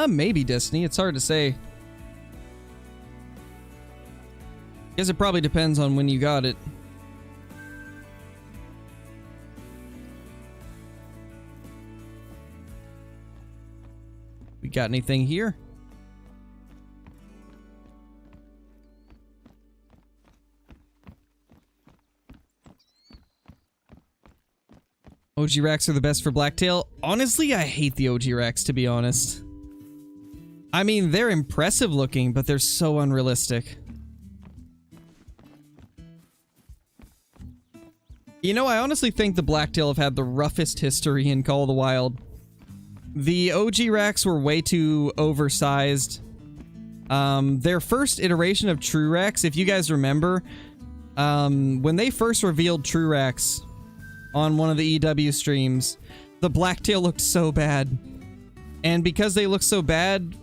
Maybe Destiny. It's hard to say. Guess it probably depends on when you got it. We got anything here? OG racks are the best for Blacktail. Honestly, I hate the OG racks, to be honest. I mean, they're impressive looking, but they're so unrealistic. You know, I honestly think the Blacktail have had the roughest history in Call of the Wild. The OG racks were way too oversized. Their first iteration of True Racks, if you guys remember, when they first revealed True Racks on one of the EW streams, the Blacktail looked so bad. And because they looked so bad,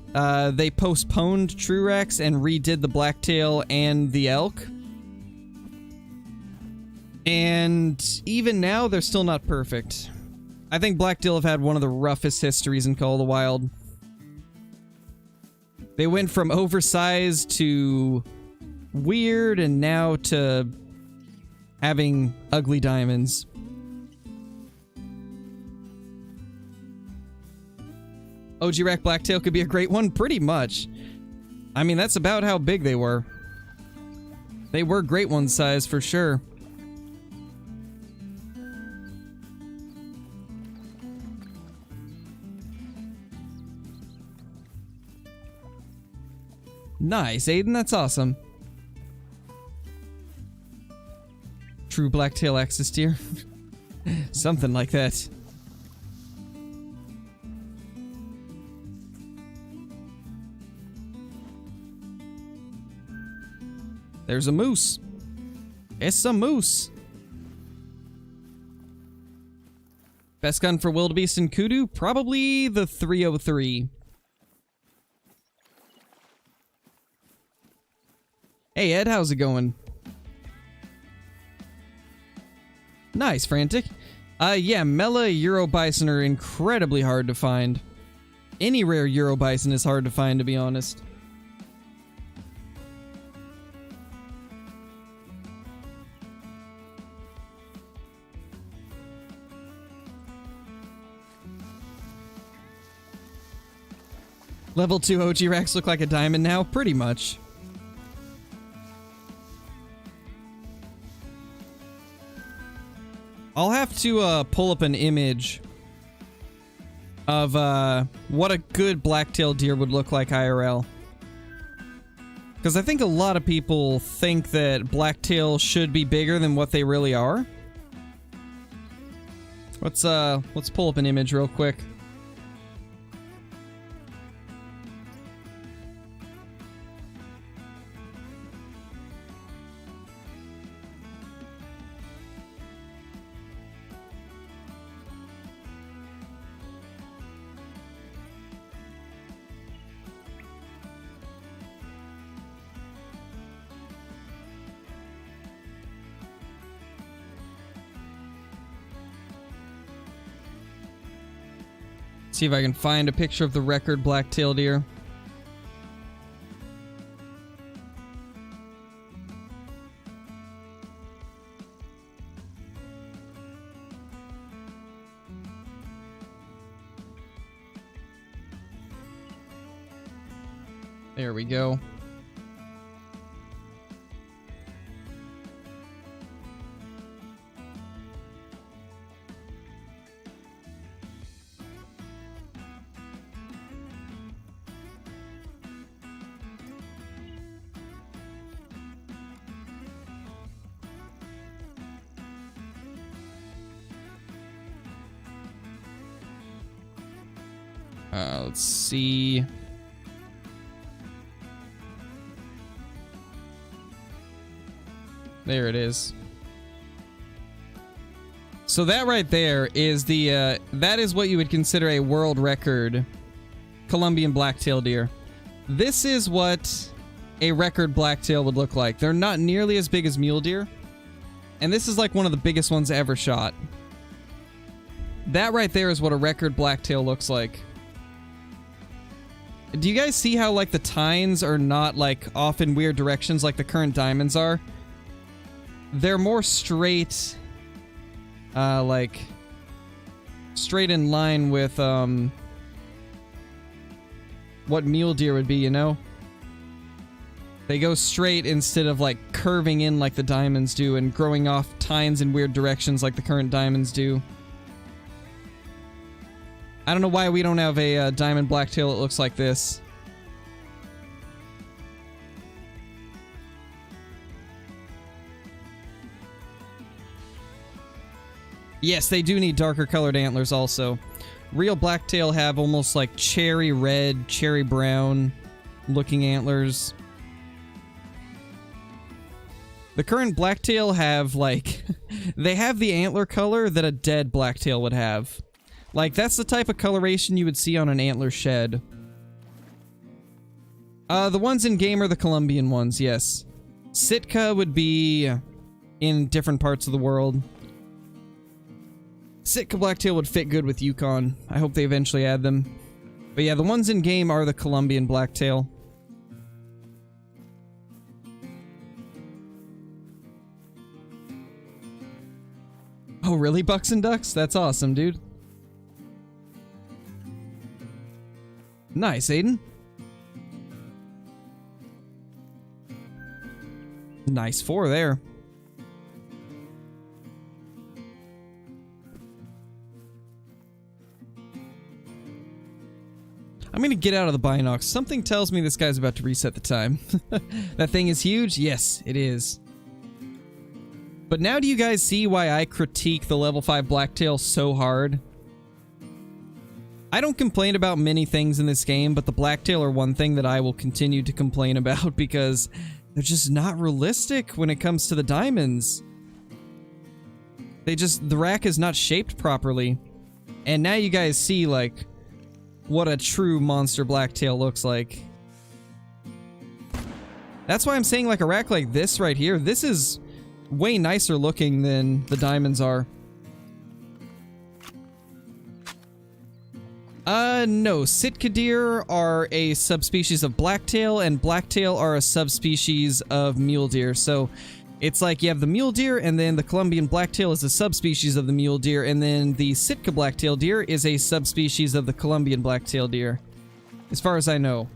they postponed True Racks and redid the Blacktail and the Elk. And even now, they're still not perfect. I think Blacktail have had one of the roughest histories in Call of the Wild. They went from oversized to weird and now to having ugly diamonds. OG Rack Blacktail could be a great one, pretty much. I mean, that's about how big they were. They were great one size for sure. Nice, Aiden, that's awesome. True Blacktail axis tier. Something like that. There's a moose. It's a moose. Best gun for wildebeest and kudu? Probably the 303. Hey Ed, how's it going? Nice, Frantic. Yeah, Mela Euro Bison are incredibly hard to find. Any rare Euro Bison is hard to find, to be honest. Level 2 OG racks look like a diamond now? Pretty much. I'll have to pull up an image of what a good blacktail deer would look like IRL. Because I think a lot of people think that blacktail should be bigger than what they really are. Let's pull up an image real quick. See if I can find a picture of the record black-tailed deer. There we go. Let's see. There it is. So that right there is the, that is what you would consider a world record Colombian black-tailed deer. This is what a record blacktail would look like. They're not nearly as big as mule deer. And this is like one of the biggest ones ever shot. That right there is what a record blacktail looks like. Do you guys see how like the tines are not like off in weird directions like the current diamonds are? They're more straight, like straight in line with what mule deer would be, you know? They go straight instead of like curving in like the diamonds do and growing off tines in weird directions like the current diamonds do. I don't know why we don't have a diamond blacktail that looks like this. Yes, they do need darker colored antlers also. Real blacktail have almost like cherry red, cherry brown looking antlers. The current blacktail have like, they have the antler color that a dead blacktail would have. Like, that's the type of coloration you would see on an antler shed. The ones in game are the Colombian ones, yes. Sitka would be in different parts of the world. Sitka blacktail would fit good with Yukon. I hope they eventually add them. But yeah, the ones in game are the Colombian blacktail. Oh, really, Bucks and Ducks? That's awesome, dude. Nice, Aiden. Nice 4 there. I'm gonna get out of the binocs. Something tells me this guy's about to reset the time. That thing is huge? Yes, it is. But now do you guys see why I critique the level 5 blacktail so hard? I don't complain about many things in this game, but the blacktail are one thing that I will continue to complain about because they're just not realistic when it comes to the diamonds. The rack is not shaped properly. And now you guys see, like, what a true monster blacktail looks like. That's why I'm saying, like, a rack like this right here, this is way nicer looking than the diamonds are. No. Sitka deer are a subspecies of blacktail, and blacktail are a subspecies of mule deer. So, it's like you have the mule deer, and then the Colombian blacktail is a subspecies of the mule deer, and then the Sitka blacktail deer is a subspecies of the Colombian blacktail deer. As far as I know.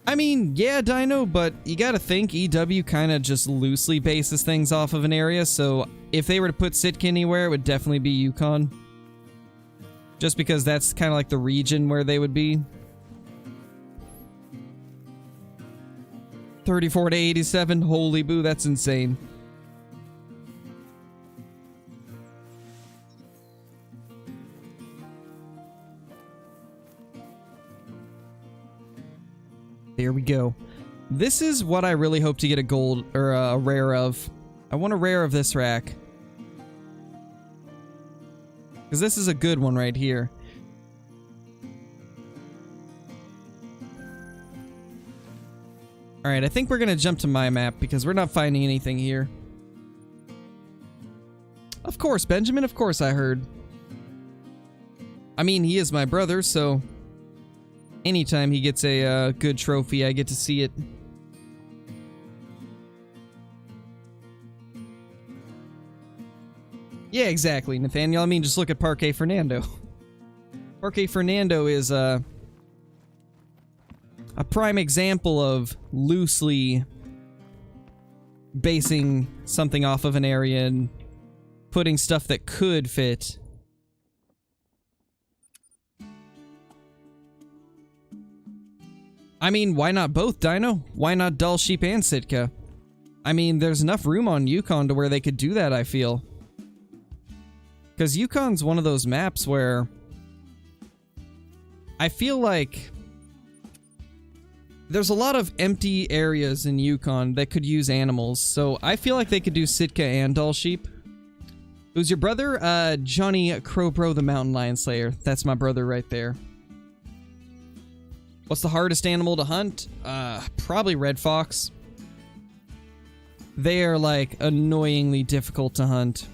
I mean, yeah, Dino, but you gotta think EW kind of just loosely bases things off of an area, so if they were to put Sitka anywhere, it would definitely be Yukon. Just because that's kind of like the region where they would be. 34 to 87, holy boo, that's insane. There we go. This is what I really hope to get a gold or a rare of. I want a rare of this rack. Because this is a good one right here. Alright, I think we're going to jump to my map because we're not finding anything here. Of course, Benjamin, of course I heard. I mean, he is my brother, so anytime he gets a good trophy, I get to see it. Yeah, exactly, Nathaniel. I mean, just look at Parque Fernando. Parque Fernando is a prime example of loosely basing something off of an area and putting stuff that could fit. I mean, why not both, Dino? Why not Dull Sheep and Sitka? I mean, there's enough room on Yukon to where they could do that, I feel. Because Yukon's one of those maps where I feel like there's a lot of empty areas in Yukon that could use animals, so I feel like they could do Sitka and Dull Sheep. Who's your brother? Johnny Crowbro the Mountain Lion Slayer. That's my brother right there. What's the hardest animal to hunt? Probably red fox. They are like annoyingly difficult to hunt.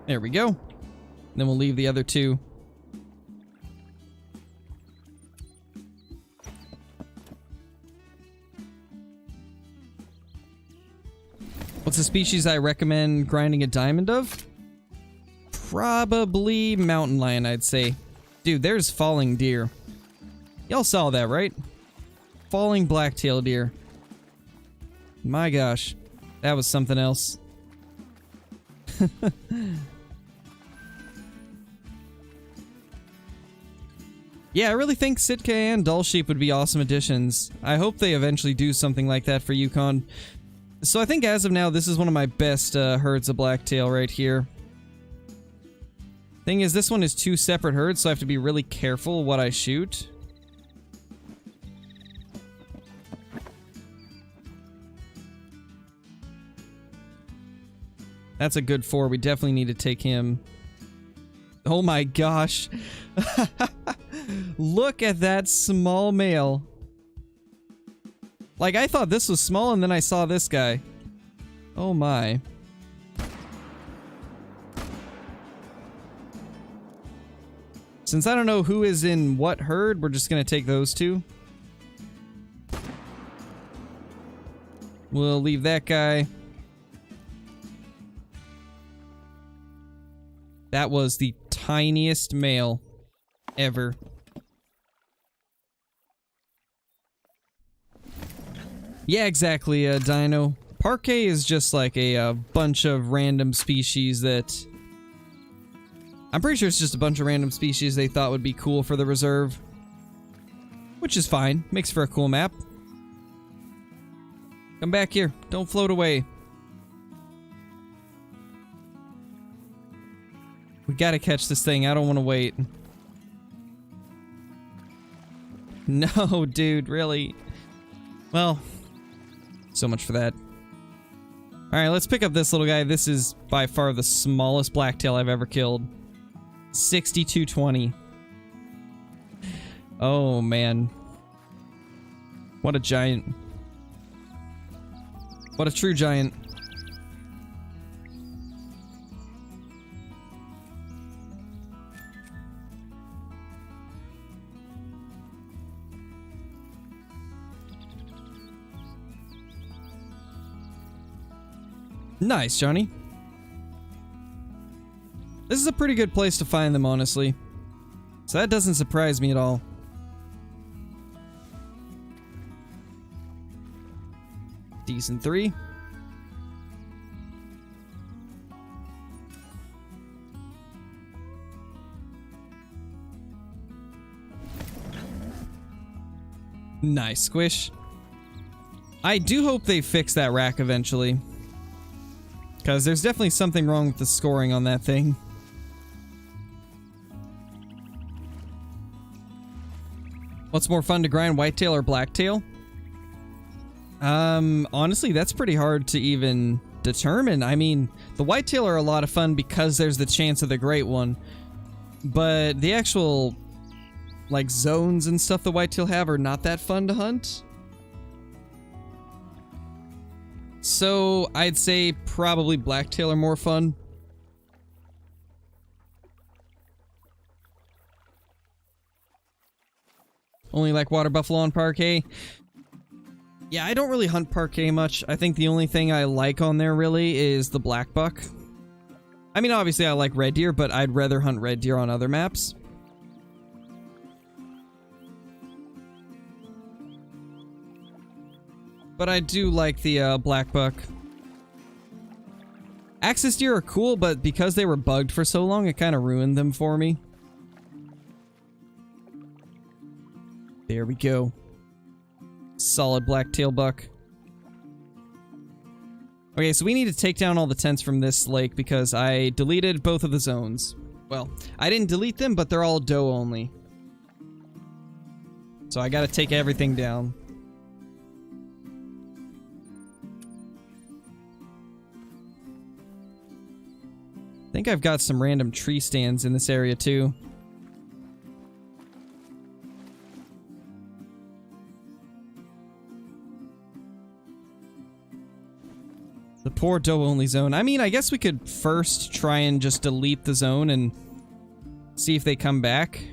There we go. Then we'll leave the other two. What's the species I recommend grinding a diamond of? Probably mountain lion, I'd say. Dude, there's falling deer. Y'all saw that, right? Falling blacktail deer. My gosh. That was something else. Yeah, I really think Sitka and Dull Sheep would be awesome additions. I hope they eventually do something like that for Yukon. So I think as of now, this is one of my best herds of blacktail right here. Thing is, this one is two separate herds, so I have to be really careful what I shoot. That's a good 4. We definitely need to take him. Oh my gosh. Look at that small male. Like, I thought this was small, and then I saw this guy. Oh my. Since I don't know who is in what herd, we're just gonna take those two. We'll leave that guy. That was the tiniest male ever. Yeah, exactly, Dino. Parquet is just like a bunch of random species that... I'm pretty sure it's just a bunch of random species they thought would be cool for the reserve. Which is fine. Makes for a cool map. Come back here. Don't float away. We gotta catch this thing. I don't want to wait. No, dude, really? Well, so much for that. Alright, let's pick up this little guy. This is by far the smallest blacktail I've ever killed. 6220. Oh, man. What a giant. What a true giant. Nice, Johnny. This is a pretty good place to find them, honestly. So that doesn't surprise me at all. Decent 3. Nice, squish. I do hope they fix that rack eventually. Because there's definitely something wrong with the scoring on that thing. What's more fun to grind, whitetail or blacktail? Honestly, that's pretty hard to even determine. I mean, the whitetail are a lot of fun because there's the chance of the great one. But the actual, like, zones and stuff the whitetail have are not that fun to hunt. So, I'd say probably blacktail are more fun. Only like water buffalo on parquet. Yeah, I don't really hunt parquet much. I think the only thing I like on there really is the black buck. I mean, obviously I like red deer, but I'd rather hunt red deer on other maps. But I do like the black buck. Axis deer are cool, but because they were bugged for so long, it kind of ruined them for me. There we go. Solid blacktail buck. Okay, so we need to take down all the tents from this lake because I deleted both of the zones. Well, I didn't delete them, but they're all doe only. So I gotta take everything down. I think I've got some random tree stands in this area too. The poor doe-only zone. I mean, I guess we could first try and just delete the zone and see if they come back.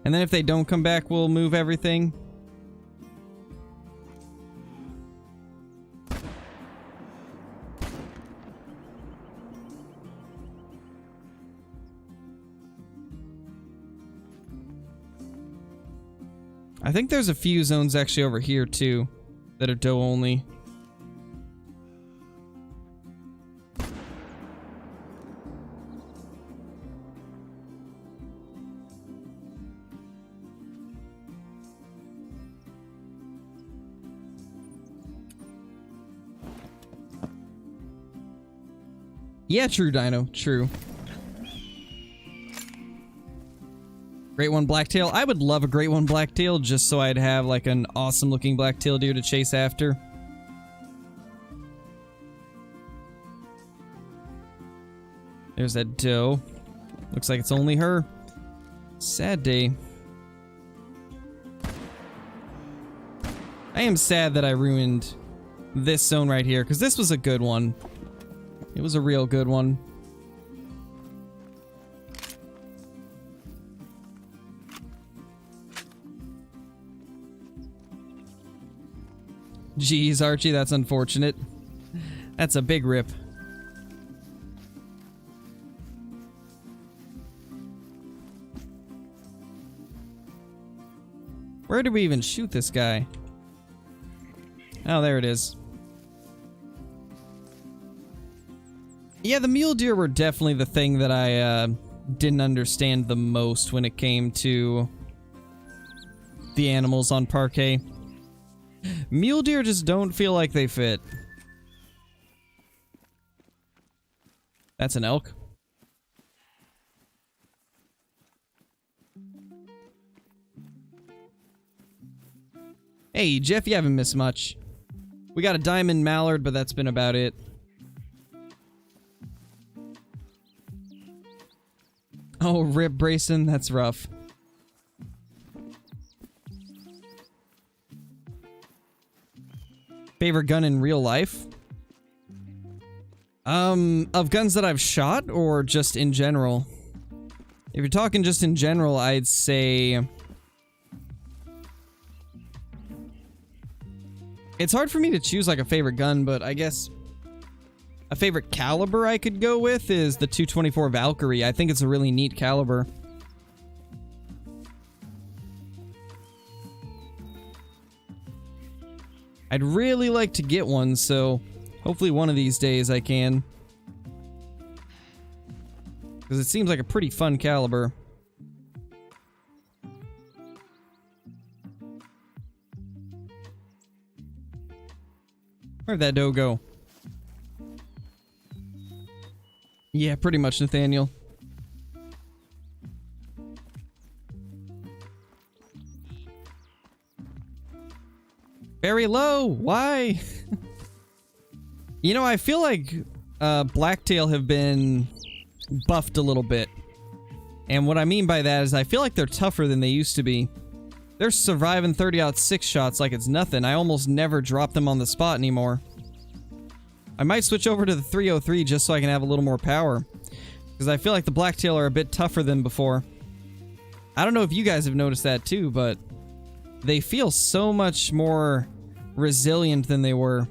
And then if they don't come back, we'll move everything. I think there's a few zones actually over here too that are doe only. Yeah, true, Dino. True. Great one, Blacktail. I would love a great one, Blacktail, just so I'd have like an awesome looking Blacktail deer to chase after. There's that doe. Looks like it's only her. Sad day. I am sad that I ruined this zone right here, because this was a good one. It was a real good one. Jeez, Archie, that's unfortunate. That's a big rip. Where did we even shoot this guy? Oh, there it is. Yeah, the mule deer were definitely the thing that I didn't understand the most when it came to the animals on Parquet. Mule deer just don't feel like they fit. That's an elk. Hey, Jeff, you haven't missed much. We got a diamond mallard, but that's been about it. Oh, rip Brayson, that's rough. Favorite gun in real life? Of guns that I've shot, or just in general? If you're talking just in general, I'd say... It's hard for me to choose like a favorite gun, but I guess... A favorite caliber I could go with is the 224 Valkyrie. I think it's a really neat caliber. I'd really like to get one, so hopefully one of these days I can. Because it seems like a pretty fun caliber. Where'd that doe go? Yeah, pretty much, Nathaniel. Very low. Why? You know, I feel like Blacktail have been buffed a little bit. And what I mean by that is I feel like they're tougher than they used to be. They're surviving 30-06 shots like it's nothing. I almost never drop them on the spot anymore. I might switch over to the 303 just so I can have a little more power. Because I feel like the Blacktail are a bit tougher than before. I don't know if you guys have noticed that too, but they feel so much more resilient than they were.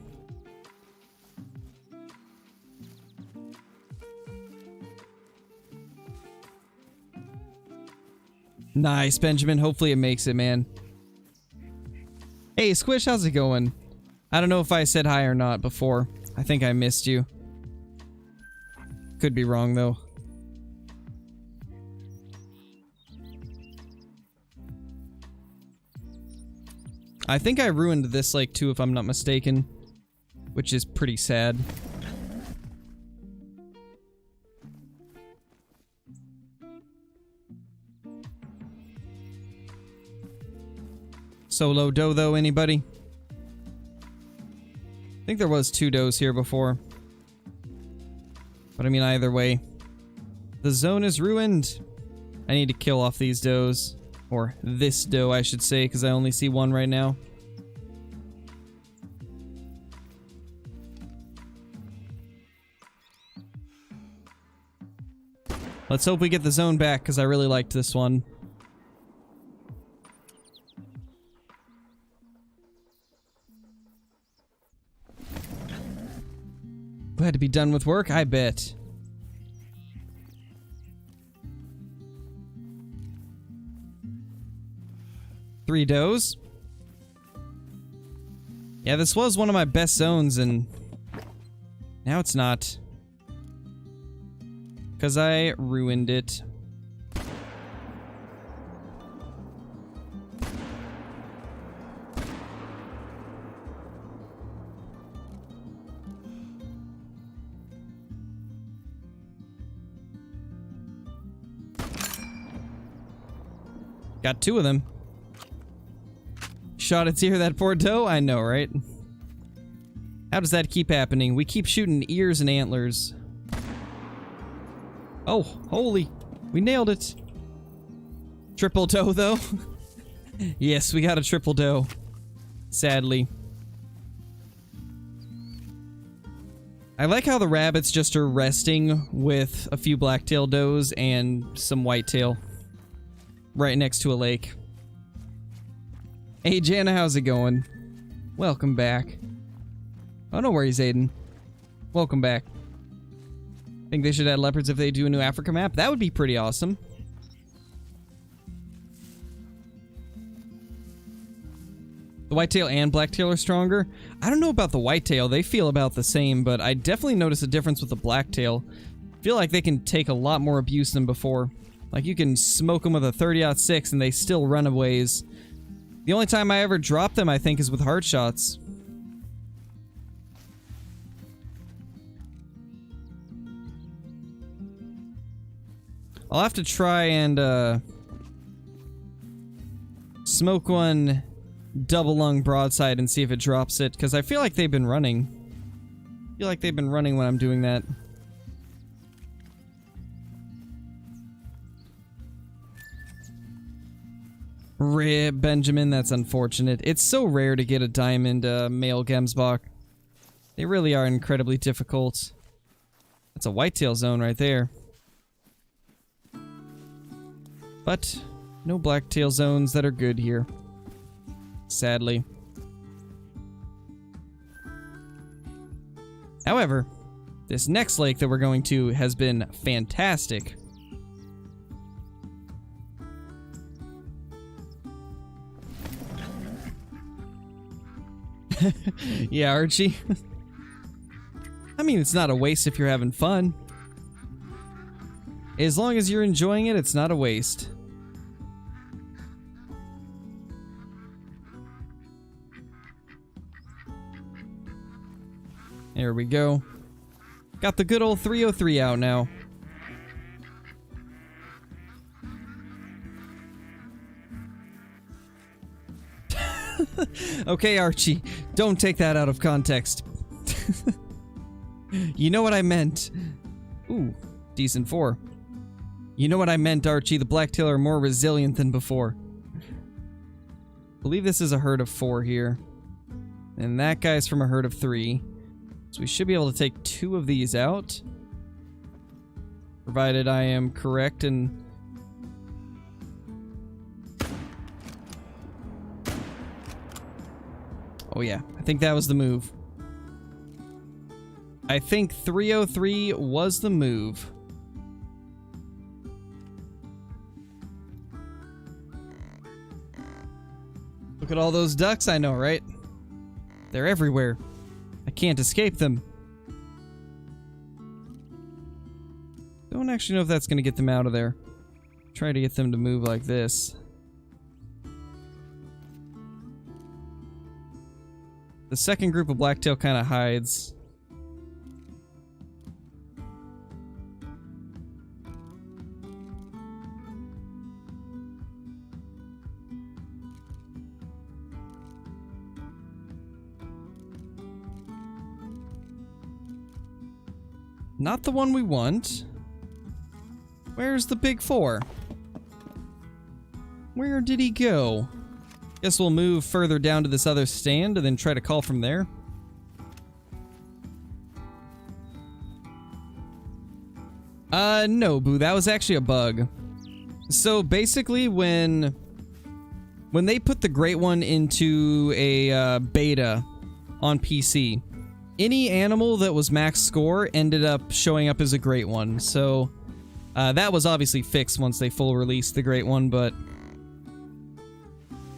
Nice, Benjamin. Hopefully it makes it, man. Hey, Squish, how's it going? I don't know if I said hi or not before. I think I missed you. Could be wrong, though. I think I ruined this lake, too, if I'm not mistaken. Which is pretty sad. Solo doe though, anybody? I think there was 2 does here before. But I mean, either way. The zone is ruined. I need to kill off these does. Or this doe, I should say, because I only see 1 right now. Let's hope we get the zone back, because I really liked this one. Glad to be done with work, I bet. Three does. Yeah, this was one of my best zones, and now it's not. Because I ruined it. Got 2 of them. Shot its ear, that poor doe? I know, right? How does that keep happening? We keep shooting ears and antlers. Oh, holy. We nailed it. Triple doe, though. Yes, we got a triple doe. Sadly. I like how the rabbits just are resting with a few blacktail does and some whitetail. Right next to a lake. Hey, Jana, how's it going? Welcome back. Oh, no worries, Aiden. Welcome back. Think they should add leopards if they do a new Africa map? That would be pretty awesome. The whitetail and blacktail are stronger. I don't know about the whitetail. They feel about the same, but I definitely notice a difference with the blacktail. I feel like they can take a lot more abuse than before. Like, you can smoke them with a 30-06 and they still run aways. The only time I ever drop them, I think, is with hard shots. I'll have to try and, smoke one double lung broadside and see if it drops it, because I feel like they've been running. I feel like they've been running when I'm doing that. Rip, Benjamin, that's unfortunate. It's so rare to get a diamond male Gemsbach. They really are incredibly difficult. That's a whitetail zone right there. But no blacktail zones that are good here. Sadly. However, this next lake that we're going to has been fantastic. Yeah, Archie. I mean, it's not a waste if you're having fun. As long as you're enjoying it, it's not a waste. There we go. Got the good old 303 out now. Okay, Archie, don't take that out of context. You know what I meant. Ooh, decent 4. You know what I meant, Archie. The blacktail are more resilient than before. I believe this is a herd of 4 here. And that guy's from a herd of 3. So we should be able to take 2 of these out. Provided I am correct and... Oh yeah, I think that was the move. I think 303 was the move. Look at all those ducks, I know, right? They're everywhere. I can't escape them. Don't actually know if that's going to get them out of there. Try to get them to move like this. The second group of blacktail kind of hides. Not the one we want. Where's the big four? Where did he go? Guess we'll move further down to this other stand and then try to call from there. No, Boo, that was actually a bug. So basically when they put the Great One into a beta on PC, any animal that was max score ended up showing up as a Great One. So that was obviously fixed once they full released the Great One, but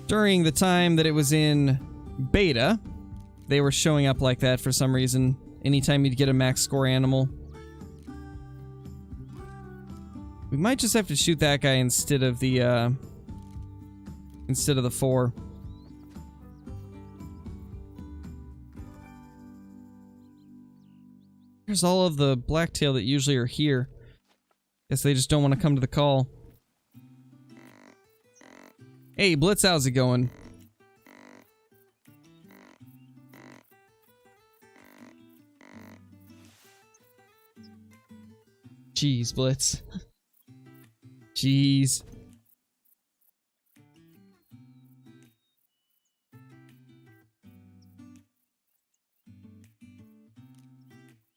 during the time that it was in beta, they were showing up like that for some reason. Anytime you'd get a max score animal. We might just have to shoot that guy instead of the four. There's all of the Blacktail that usually are here. Guess they just don't want to come to the call. Hey, Blitz, how's it going? Jeez, Blitz. Jeez.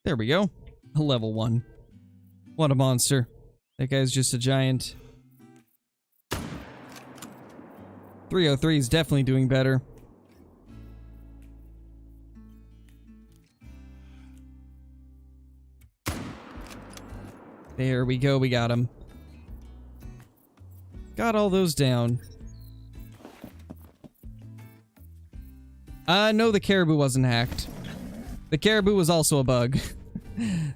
There we go. A level 1. What a monster. That guy's just a giant. 303 is definitely doing better. There we go, we got him. Got all those down. No, the caribou wasn't hacked. The caribou was also a bug.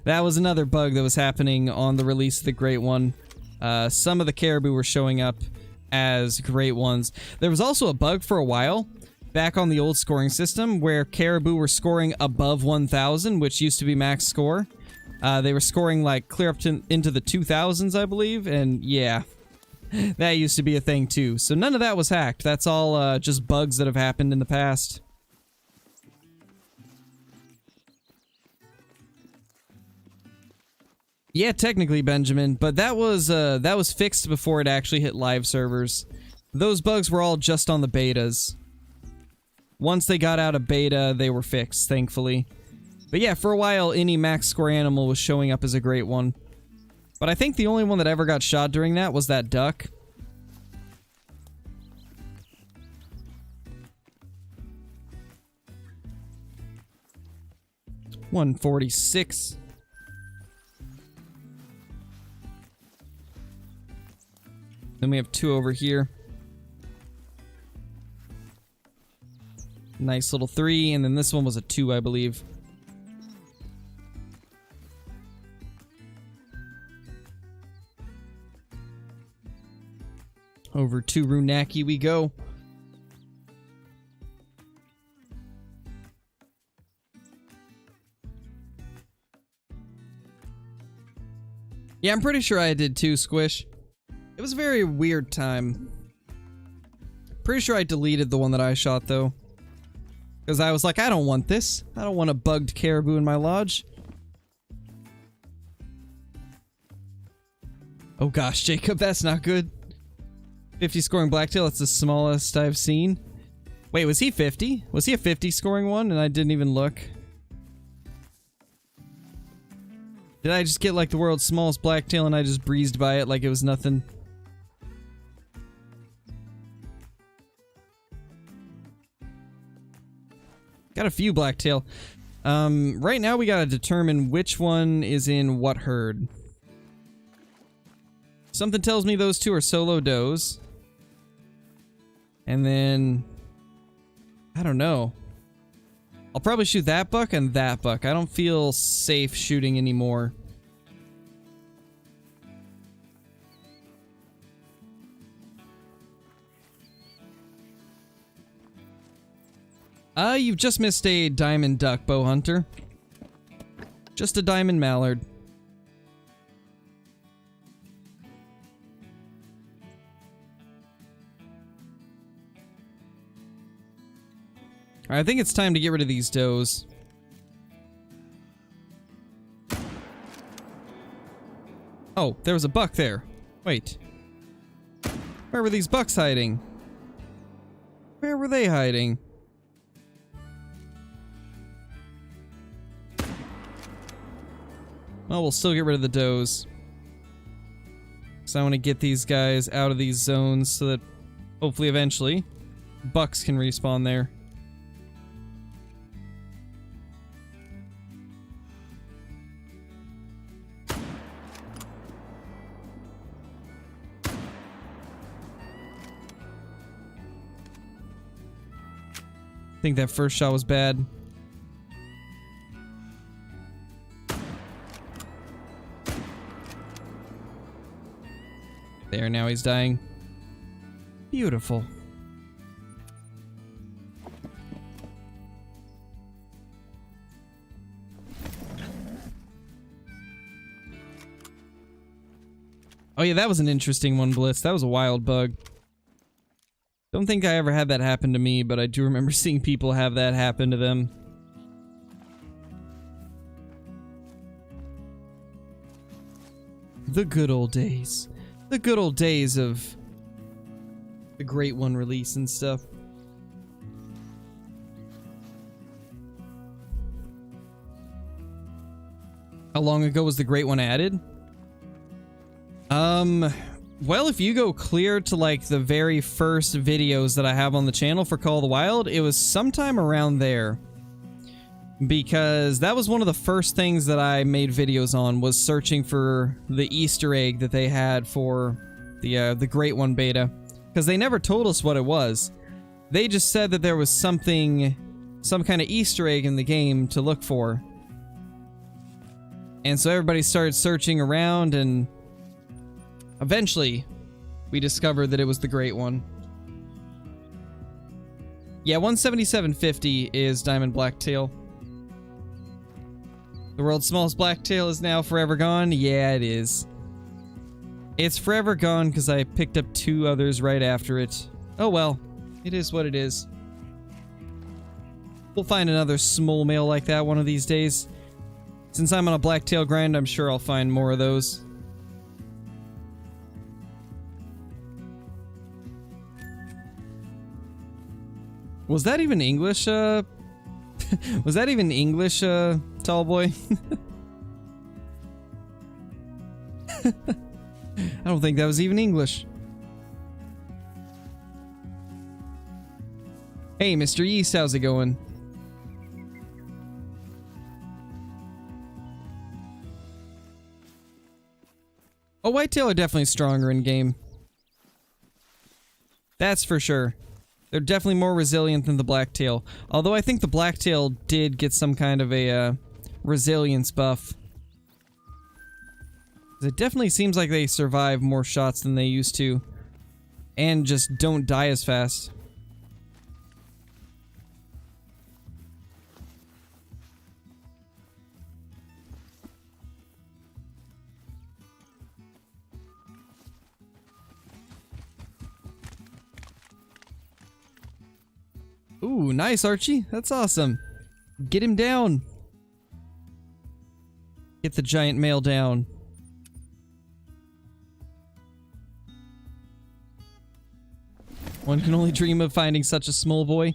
That was another bug that was happening on the release of the Great One. Some of the caribou were showing up as Great Ones. There was also a bug for a while, back on the old scoring system, where caribou were scoring above 1,000, which used to be max score. They were scoring like clear up to, into the 2,000s, I believe, and yeah. That used to be a thing too. So none of that was hacked. That's all just bugs that have happened in the past. Yeah, technically, Benjamin, but that was fixed before it actually hit live servers. Those bugs were all just on the betas. Once they got out of beta, they were fixed, thankfully. But yeah, for a while, any max score animal was showing up as a Great One. But I think the only one that ever got shot during that was that duck. $146. Then we have 2 over here. Nice little 3, and then this one was a 2, I believe. Over to Runaki we go. Yeah, I'm pretty sure I did too, Squish. It was a very weird time. Pretty sure I deleted the one that I shot, though. Because I was like, I don't want this. I don't want a bugged caribou in my lodge. Oh gosh, Jacob, that's not good. 50 scoring Blacktail, that's the smallest I've seen. Wait, was he 50? Was he a 50 scoring one and I didn't even look? Did I just get like the world's smallest Blacktail and I just breezed by it like it was nothing? Got a few Blacktail. Right now we gotta determine which one is in what herd. Something tells me those 2 are solo does. And then... I don't know. I'll probably shoot that buck and that buck. I don't feel safe shooting anymore. You've just missed a diamond duck, bow hunter. Just a diamond mallard. I think it's time to get rid of these does. Oh, there was a buck there. Wait. Where were these bucks hiding? Where were they hiding? Well, we'll still get rid of the does. So I want to get these guys out of these zones so that hopefully eventually bucks can respawn there. I think that first shot was bad. There, now he's dying. Beautiful. Oh yeah, that was an interesting one, Blitz. That was a wild bug. Don't think I ever had that happen to me, but I do remember seeing people have that happen to them. The good old days. The good old days of the Great One release and stuff. How long ago was the Great One added? Well, if you go clear to like the very first videos that I have on the channel for Call of the Wild, it was sometime around there. Because that was one of the first things that I made videos on, was searching for the Easter egg that they had for the Great One beta. Because they never told us what it was. They just said that there was something, some kind of Easter egg in the game to look for. And so everybody started searching around, and eventually we discovered that it was the Great One. Yeah, 177.50 is Diamond Blacktail. The world's smallest blacktail is now forever gone? Yeah, it is. It's forever gone because I picked up 2 others right after it. Oh well, it is what it is. We'll find another small male like that one of these days. Since I'm on a blacktail grind, I'm sure I'll find more of those. Was that even English, was that even English, tall boy? I don't think that was even English. Hey, Mr. Yeast, how's it going? Oh, whitetail are definitely stronger in game. That's for sure. They're definitely more resilient than the blacktail. Although I think the blacktail did get some kind of a resilience buff. It definitely seems like they survive more shots than they used to. And just don't die as fast. Ooh, nice, Archie. That's awesome. Get him down. Get the giant male down. One can only dream of finding such a small boy.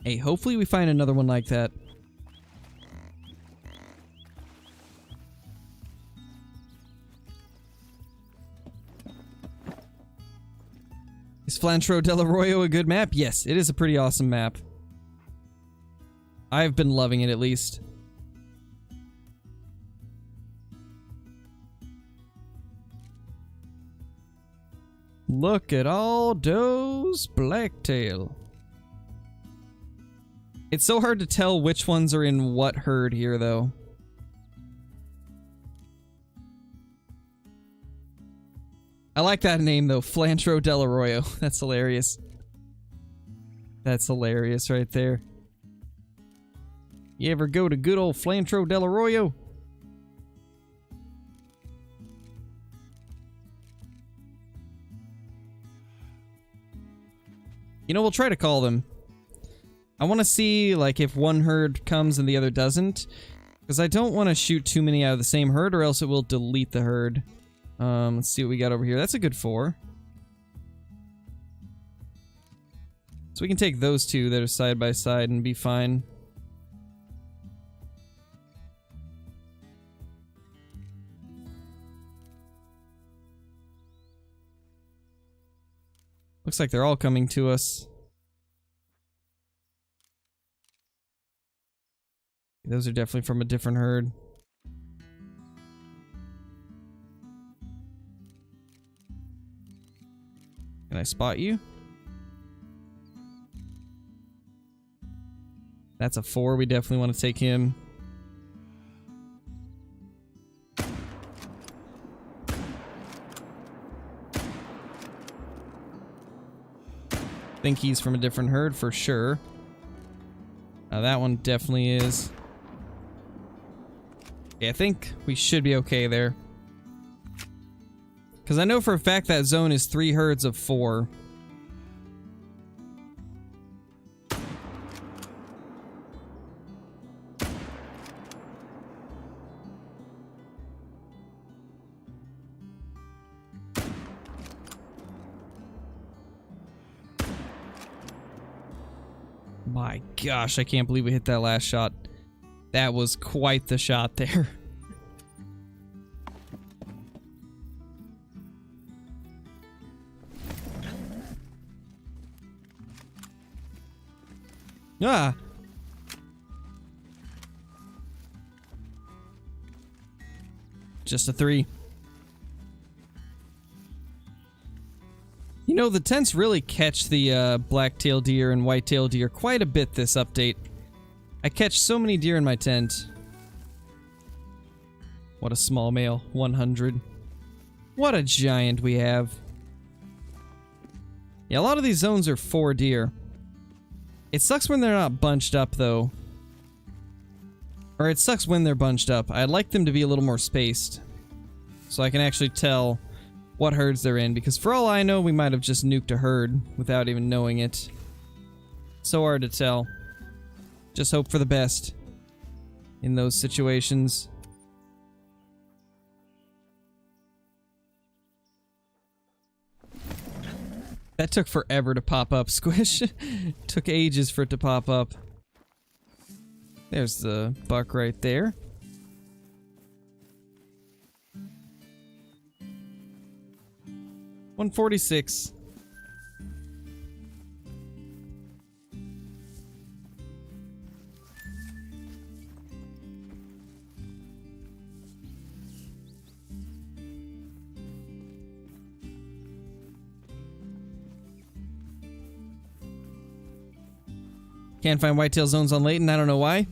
Hey, hopefully we find another one like that. Is Flantro del Arroyo a good map? Yes, it is a pretty awesome map. I've been loving it, at least. Look at all those blacktail. It's so hard to tell which ones are in what herd here, though. I like that name, though. Flantro del Arroyo. That's hilarious. That's hilarious right there. You ever go to good old Flantro del Arroyo? You know, we'll try to call them. I want to see, like, if one herd comes and the other doesn't. Because I don't want to shoot too many out of the same herd, or else it will delete the herd. Let's see what we got over here. That's a good 4. So we can take those two that are side by side and be fine. Looks like they're all coming to us. Those are definitely from a different herd. Can I spot you? That's a 4. We definitely want to take him. Think he's from a different herd for sure. That one definitely is. Yeah, I think we should be okay there. Because I know for a fact that zone is 3 herds of 4. My gosh, I can't believe we hit that last shot. That was quite the shot there. Ah! Just a 3. You know, the tents really catch the black-tail deer and white-tail deer quite a bit this update. I catch so many deer in my tent. What a small male. 100. What a giant we have. Yeah, a lot of these zones are 4 deer. It sucks when they're not bunched up, though. Or it sucks when they're bunched up. I'd like them to be a little more spaced, so I can actually tell what herds they're in, because for all I know, we might have just nuked a herd without even knowing it. So hard to tell. Just hope for the best in those situations. That took forever to pop up, Squish. Took ages for it to pop up. There's the buck right there. $146. Can't find whitetail zones on Layton, I don't know why.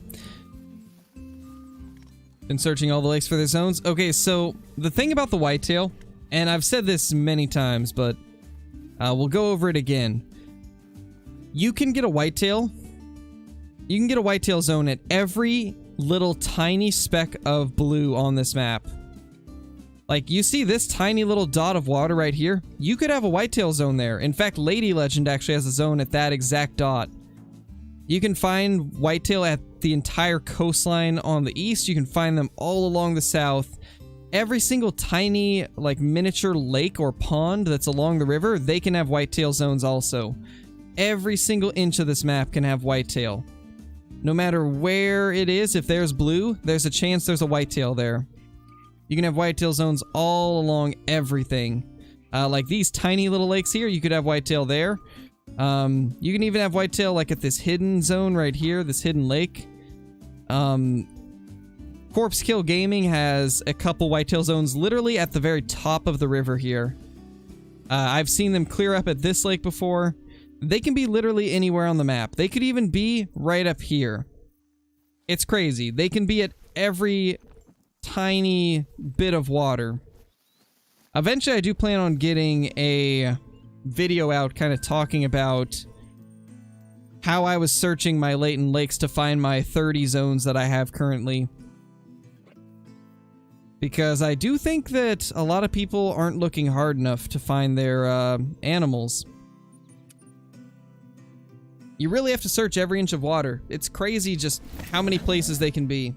Been searching all the lakes for their zones. Okay, so the thing about the whitetail, and I've said this many times, but we'll go over it again. You can get a whitetail. You can get a whitetail zone at every little tiny speck of blue on this map. Like, you see this tiny little dot of water right here? You could have a whitetail zone there. In fact, Lady Legend actually has a zone at that exact dot. You can find whitetail at the entire coastline on the east. You can find them all along the south. Every single tiny, like, miniature lake or pond that's along the river, they can have whitetail zones also. Every single inch of this map can have whitetail. No matter where it is, if there's blue, there's a chance there's a whitetail there. You can have whitetail zones all along everything. Like these tiny little lakes here, you could have whitetail there. You can even have whitetail like at this hidden zone right here, this hidden lake. Corpse Kill Gaming has a couple whitetail zones literally at the very top of the river here. I've seen them clear up at this lake before. They can be literally anywhere on the map. They could even be right up here. It's crazy. They can be at every tiny bit of water. Eventually, I do plan on getting a video out kind of talking about how I was searching my Layton lakes to find my 30 zones that I have currently. Because I do think that a lot of people aren't looking hard enough to find their animals. You really have to search every inch of water. It's crazy just how many places they can be.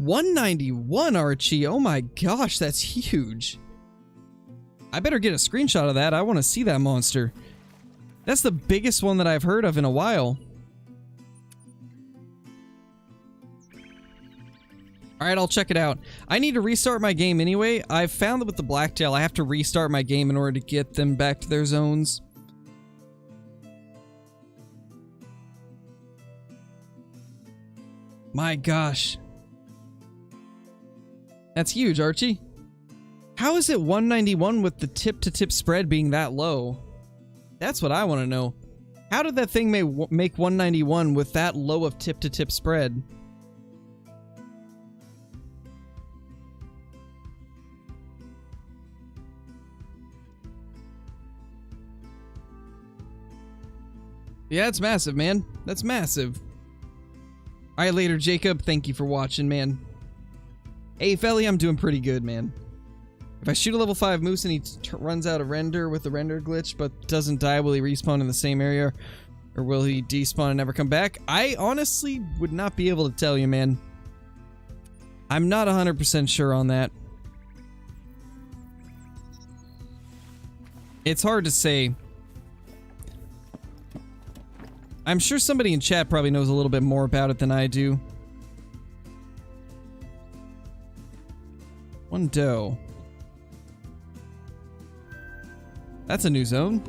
191, Archie. Oh my gosh, that's huge. I better get a screenshot of that. I want to see that monster. That's the biggest one that I've heard of in a while. Alright, I'll check it out. I need to restart my game anyway. I've found that with the Blacktail, I have to restart my game in order to get them back to their zones. My gosh. That's huge, Archie. How is it 191 with the tip-to-tip spread being that low? That's what I want to know. How did that thing make 191 with that low of tip-to-tip spread? Yeah, it's massive, man. That's massive. Alright, later, Jacob. Thank you for watching, man. Hey, Felly, I'm doing pretty good, man. If I shoot a level 5 moose and he runs out of render with the render glitch but doesn't die, will he respawn in the same area? Or will he despawn and never come back? I honestly would not be able to tell you, man. I'm not 100% sure on that. It's hard to say. I'm sure somebody in chat probably knows a little bit more about it than I do. One doe. That's a new zone.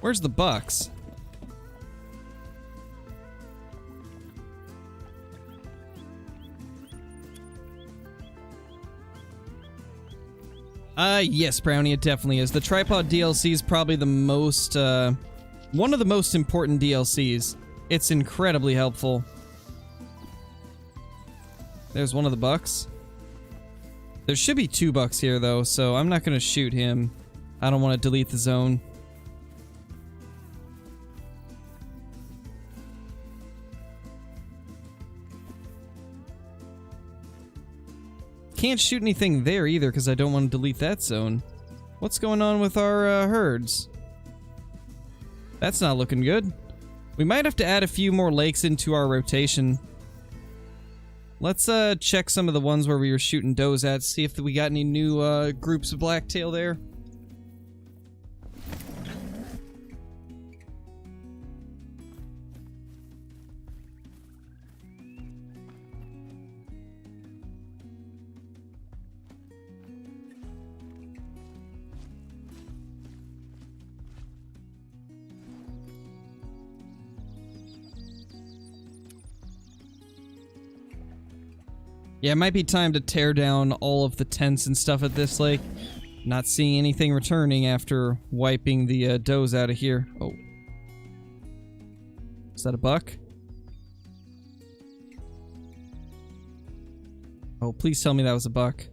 Where's the bucks? Yes, Brownie, it definitely is. The tripod DLC is probably the most, one of the most important DLCs. It's incredibly helpful. There's one of the bucks. There should be 2 bucks here, though, so I'm not gonna shoot him. I don't want to delete the zone. Can't shoot anything there either because I don't want to delete that zone. What's going on with our herds? That's not looking good. We might have to add a few more lakes into our rotation. Let's check some of the ones where we were shooting does at, see if we got any new groups of blacktail there. Yeah, it might be time to tear down all of the tents and stuff at this lake. Not seeing anything returning after wiping the does out of here. Oh. Is that a buck? Oh, please tell me that was a buck.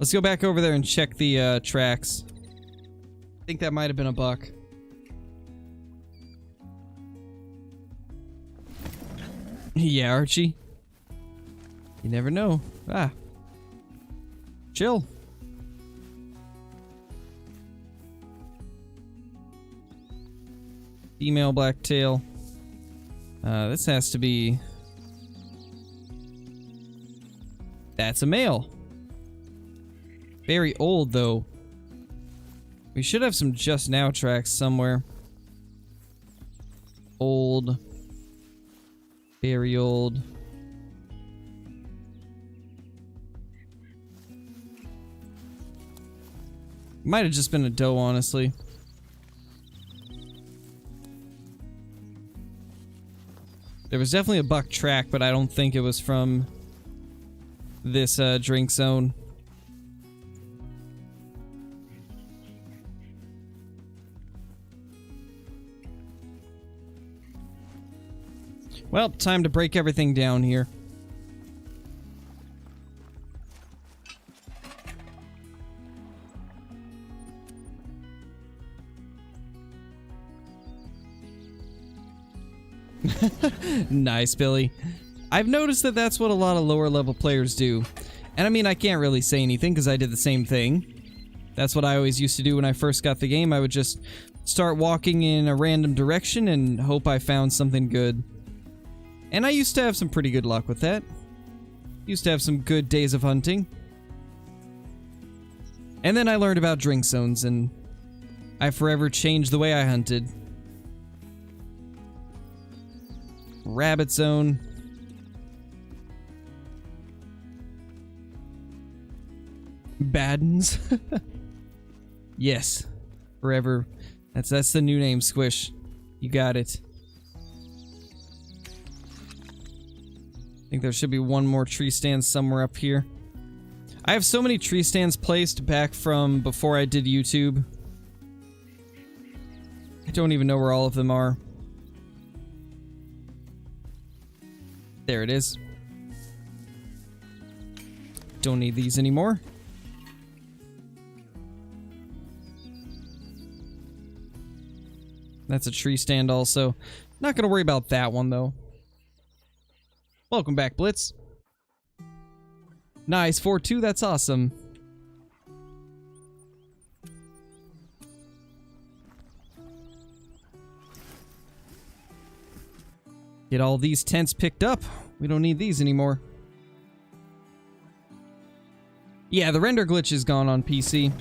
Let's go back over there and check the tracks. I think that might have been a buck. Yeah, Archie. You never know. Ah. Chill. Female blacktail. This has to be... That's a male. Very old, though. We should have some just now tracks somewhere. Old. Very old. Might have just been a doe, honestly. There was definitely a buck track, but I don't think it was from this drink zone. Well, time to break everything down here. Nice, Billy. I've noticed that that's what a lot of lower level players do. And I mean, I can't really say anything because I did the same thing. That's what I always used to do when I first got the game. I would just start walking in a random direction and hope I found something good. And I used to have some pretty good luck with that. Used to have some good days of hunting. And then I learned about drink zones, and I forever changed the way I hunted. Rabbit zone. Baddens. Yes. Forever. That's the new name, Squish. You got it. I think there should be one more tree stand somewhere up here. I have so many tree stands placed back from before I did YouTube. I don't even know where all of them are. There it is. Don't need these anymore. That's a tree stand also. Not gonna worry about that one though. Welcome back, Blitz. Nice, 4-2, that's awesome. Get all these tents picked up. We don't need these anymore. Yeah, the render glitch is gone on PC.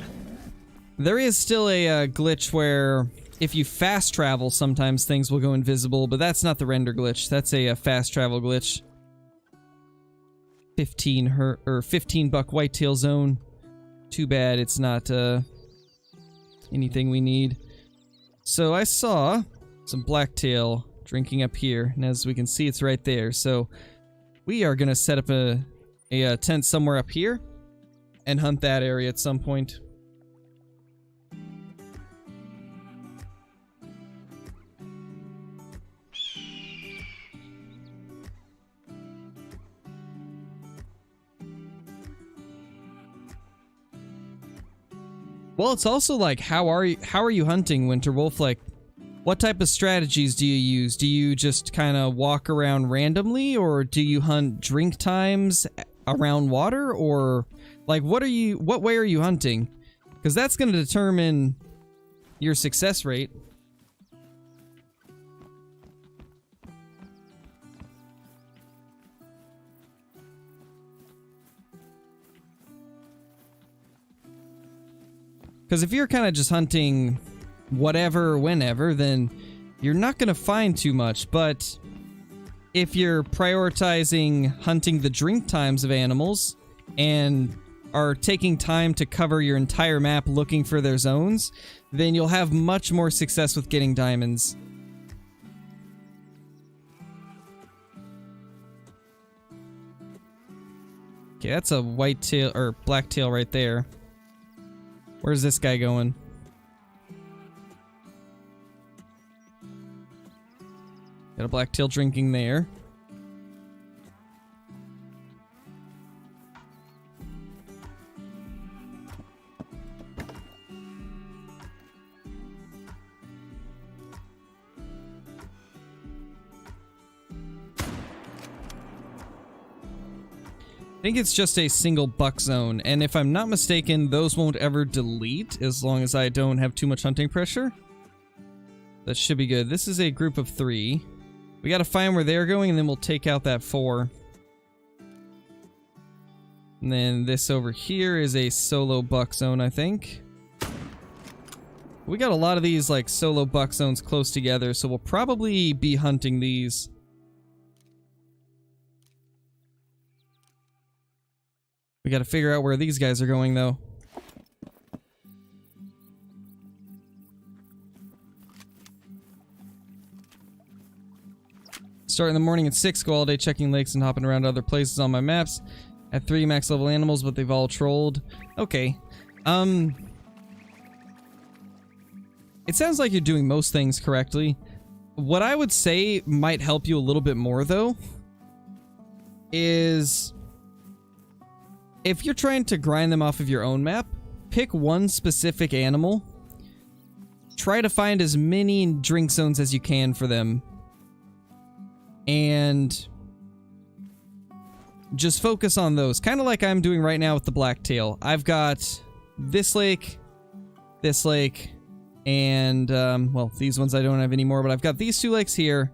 There is still a glitch where if you fast travel, sometimes things will go invisible, but that's not the render glitch. That's a fast travel glitch. 15 buck whitetail zone. Too bad it's not anything we need. So I saw some blacktail drinking up here, and as we can see, it's right there. So we are gonna set up a tent somewhere up here and hunt that area at some point. Well, it's also like, how are you hunting, Winterwolf? Like, what type of strategies do you use? Do you just kind of walk around randomly, or do you hunt drink times around water, or like what way are you hunting? Because that's going to determine your success rate. Because if you're kind of just hunting whatever, whenever, then you're not going to find too much. But if you're prioritizing hunting the drink times of animals and are taking time to cover your entire map looking for their zones, then you'll have much more success with getting diamonds. Okay, that's a whitetail or blacktail right there. Where's this guy going? Got a blacktail drinking there. I think it's just a single buck zone, and if I'm not mistaken, those won't ever delete as long as I don't have too much hunting pressure. That should be good. This is a group of 3. We gotta find where they're going, and then we'll take out that 4. And then this over here is a solo buck zone, I think. We got a lot of these like solo buck zones close together, so we'll probably be hunting these. We gotta figure out where these guys are going, though. Start in the morning at 6, go all day checking lakes and hopping around other places on my maps. At 3 max level animals, but they've all trolled. Okay. It sounds like you're doing most things correctly. What I would say might help you a little bit more, though, is if you're trying to grind them off of your own map, pick one specific animal. Try to find as many drink zones as you can for them. And just focus on those. Kind of like I'm doing right now with the Blacktail. I've got this lake, this lake, and, well, these ones I don't have anymore, but I've got these 2 lakes here,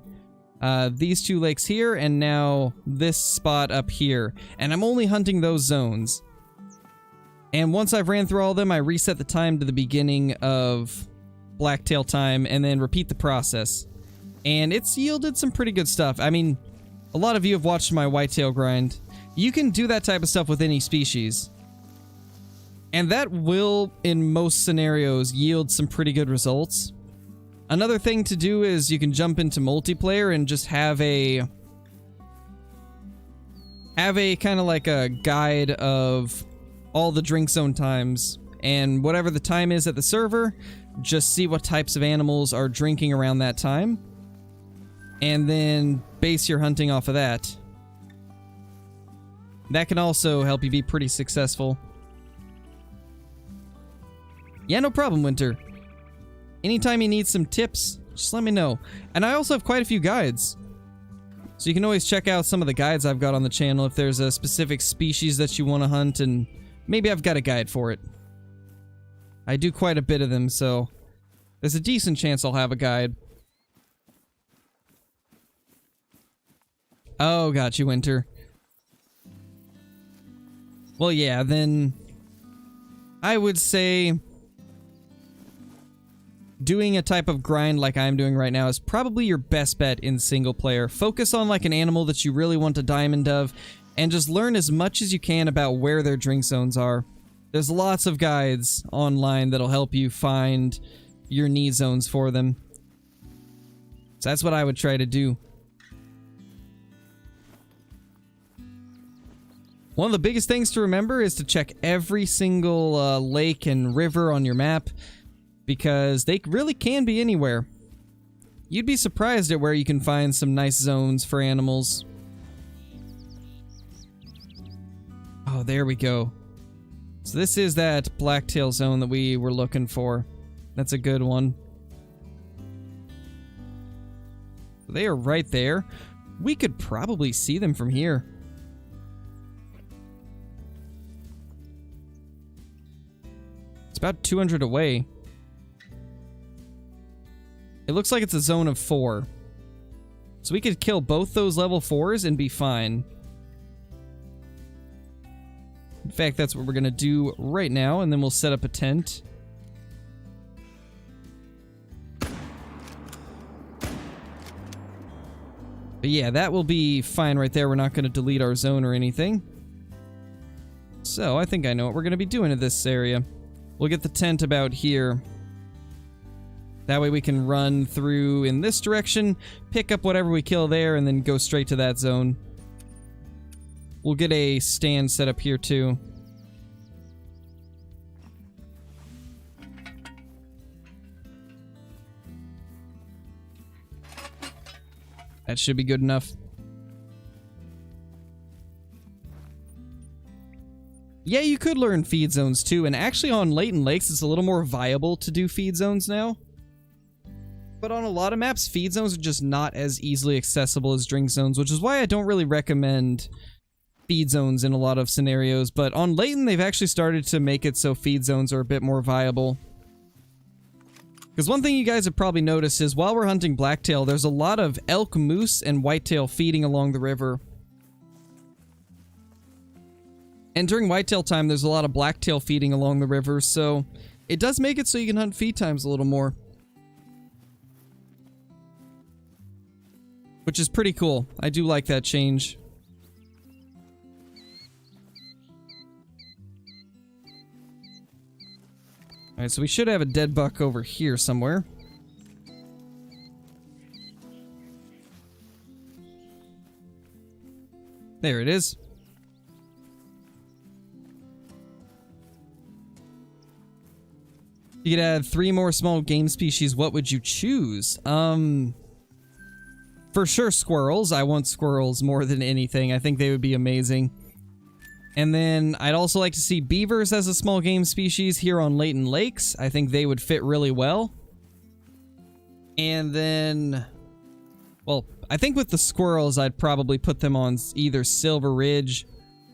these 2 lakes here, and now this spot up here. And I'm only hunting those zones. And once I've ran through all of them, I reset the time to the beginning of Blacktail time, and then repeat the process. And it's yielded some pretty good stuff. I mean, a lot of you have watched my whitetail grind. You can do that type of stuff with any species. And that will, in most scenarios, yield some pretty good results. Another thing to do is you can jump into multiplayer and just have a kind of like a guide of all the drink zone times, and whatever the time is at the server, just see what types of animals are drinking around that time, and then base your hunting off of that. That can also help you be pretty successful. Yeah, no problem, Winter. Anytime you need some tips, just let me know. And I also have quite a few guides. So you can always check out some of the guides I've got on the channel if there's a specific species that you want to hunt, and maybe I've got a guide for it. I do quite a bit of them, so there's a decent chance I'll have a guide. Oh, got you, Winter. Well, yeah, then I would say doing a type of grind like I'm doing right now is probably your best bet in single player. Focus on like an animal that you really want a diamond of, and just learn as much as you can about where their drink zones are. There's lots of guides online that'll help you find your need zones for them. So that's what I would try to do. One of the biggest things to remember is to check every single lake and river on your map, because they really can be anywhere. You'd be surprised at where you can find some nice zones for animals. Oh, there we go. So this is that blacktail zone that we were looking for. That's a good one. They are right there. We could probably see them from here. It's about 200 away. It looks like it's a zone of 4. So we could kill both those level 4s and be fine. In fact, that's what we're gonna do right now, and then we'll set up a tent. But yeah, that will be fine right there. We're not gonna delete our zone or anything. So I think I know what we're gonna be doing in this area. We'll get the tent about here. That way we can run through in this direction, pick up whatever we kill there, and then go straight to that zone. We'll get a stand set up here too. That should be good enough. Yeah, you could learn feed zones too, and actually on latent lakes it's a little more viable to do feed zones now. But on a lot of maps, feed zones are just not as easily accessible as drink zones, which is why I don't really recommend feed zones in a lot of scenarios. But on latent, they've actually started to make it so feed zones are a bit more viable. Because one thing you guys have probably noticed is while we're hunting blacktail, there's a lot of elk, moose, and whitetail feeding along the river. And during whitetail time, there's a lot of blacktail feeding along the river, so it does make it so you can hunt feed times a little more. Which is pretty cool. I do like that change. Alright, so we should have a dead buck over here somewhere. There it is. You could add 3 more small game species. What would you choose? For sure squirrels. I want squirrels more than anything. I think they would be amazing. And then I'd also like to see beavers as a small game species here on latent lakes. I think they would fit really well. And then, well, I think with the squirrels, I'd probably put them on either Silver Ridge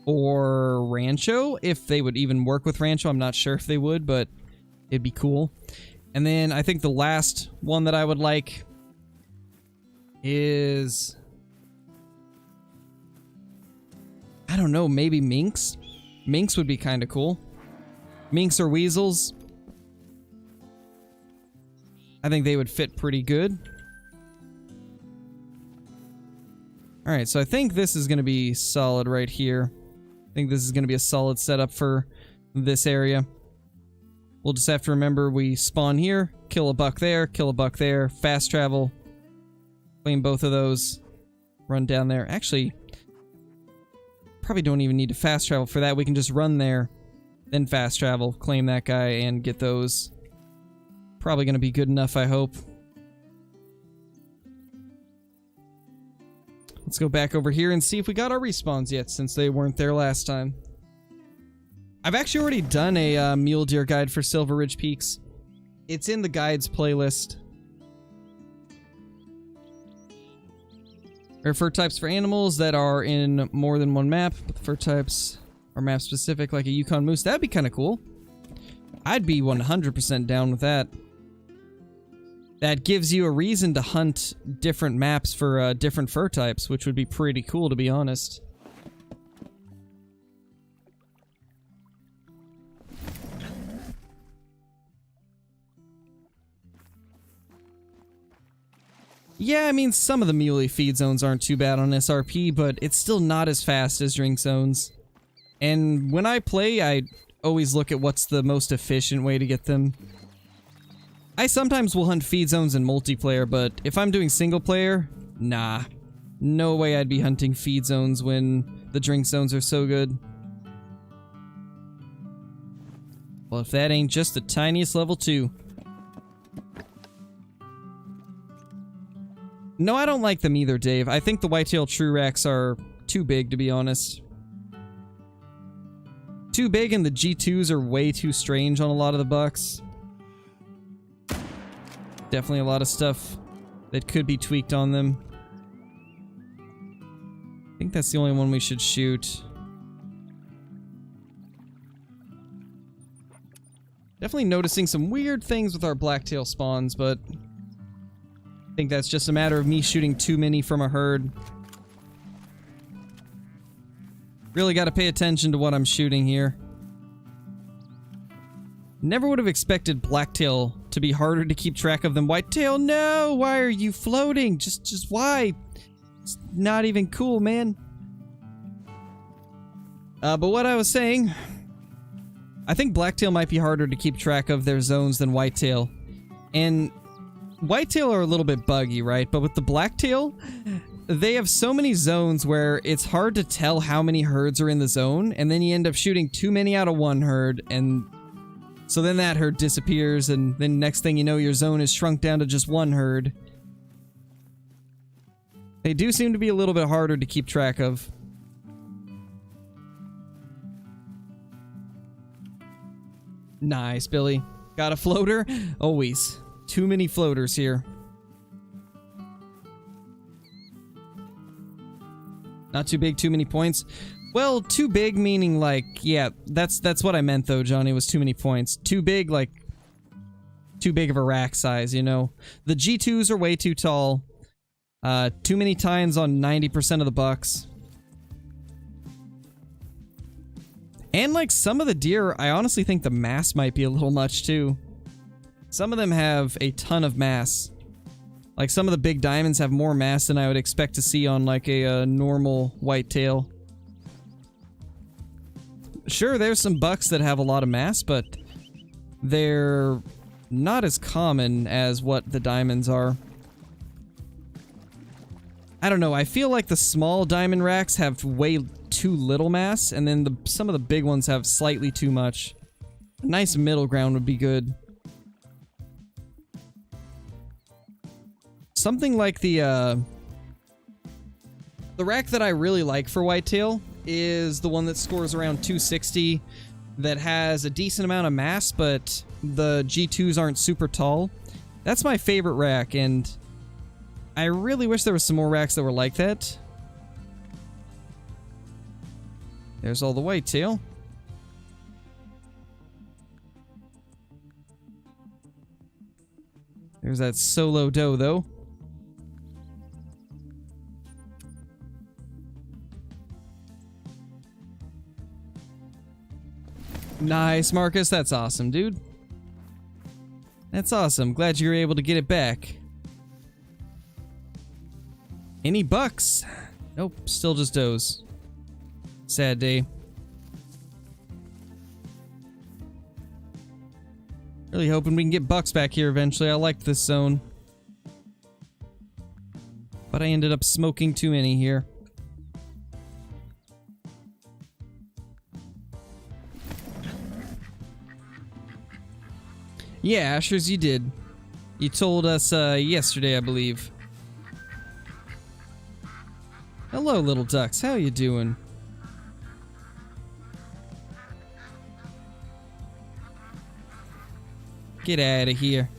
or Rancho. If they would even work with Rancho, I'm not sure if they would, but it'd be cool. And then I think the last one that I would like is, I don't know, maybe minks? Minks would be kind of cool. Minks or weasels. I think they would fit pretty good. Alright, so I think this is going to be solid right here. I think this is going to be a solid setup for this area. We'll just have to remember we spawn here, kill a buck there, fast travel, claim both of those, run down there. Actually, probably don't even need to fast travel for that. We can just run there, then fast travel, claim that guy, and get those. Probably going to be good enough, I hope. Let's go back over here and see if we got our respawns yet, since they weren't there last time. I've actually already done a mule deer guide for Silver Ridge Peaks. It's in the guides playlist. There are fur types for animals that are in more than one map, but the fur types are map specific, like a Yukon moose. That'd be kind of cool. I'd be 100% down with that. That gives you a reason to hunt different maps for different fur types, which would be pretty cool, to be honest. Yeah, I mean, some of the muley feed zones aren't too bad on SRP, but it's still not as fast as drink zones. And when I play, I always look at what's the most efficient way to get them. I sometimes will hunt feed zones in multiplayer, but if I'm doing single player, nah. No way I'd be hunting feed zones when the drink zones are so good. Well, if that ain't just the tiniest level 2. No, I don't like them either, Dave. I think the whitetail true racks are too big, to be honest. Too big, and the G2s are way too strange on a lot of the bucks. Definitely a lot of stuff that could be tweaked on them. I think that's the only one we should shoot. Definitely noticing some weird things with our blacktail spawns, but I think that's just a matter of me shooting too many from a herd. Really got to pay attention to what I'm shooting here. Never would have expected blacktail to be harder to keep track of than whitetail. No, why are you floating? Just why? It's not even cool, man. But what I was saying, I think blacktail might be harder to keep track of their zones than whitetail. And whitetail are a little bit buggy, right? But with the blacktail, they have so many zones where it's hard to tell how many herds are in the zone, and then you end up shooting too many out of one herd, and so then that herd disappears, and then next thing you know, your zone is shrunk down to just one herd. They do seem to be a little bit harder to keep track of. Nice, Billy. Got a floater? Always. Too many floaters here. Not too big, too many points. Well, too big meaning like, yeah, that's what I meant though, Johnny, was too many points. Too big, like, too big of a rack size, you know? The G2s are way too tall. Too many times on 90% of the bucks. And like some of the deer, I honestly think the mass might be a little much too. Some of them have a ton of mass. Like some of the big diamonds have more mass than I would expect to see on like a normal whitetail. Sure, there's some bucks that have a lot of mass, but they're not as common as what the diamonds are. I don't know, I feel like the small diamond racks have way too little mass, and then some of the big ones have slightly too much. A nice middle ground would be good. Something like the rack that I really like for whitetail is the one that scores around 260, that has a decent amount of mass, but the G2s aren't super tall. That's my favorite rack, and I really wish there was some more racks that were like that. There's all the whitetail. There's that solo doe, though. Nice, Marcus. That's awesome, dude. That's awesome. Glad you were able to get it back. Any bucks? Nope, still just does. Sad day. Really hoping we can get bucks back here eventually. I like this zone. But I ended up smoking too many here. Yeah, Ashers, you did. You told us yesterday, I believe. Hello, little ducks. How you doing? Get out of here.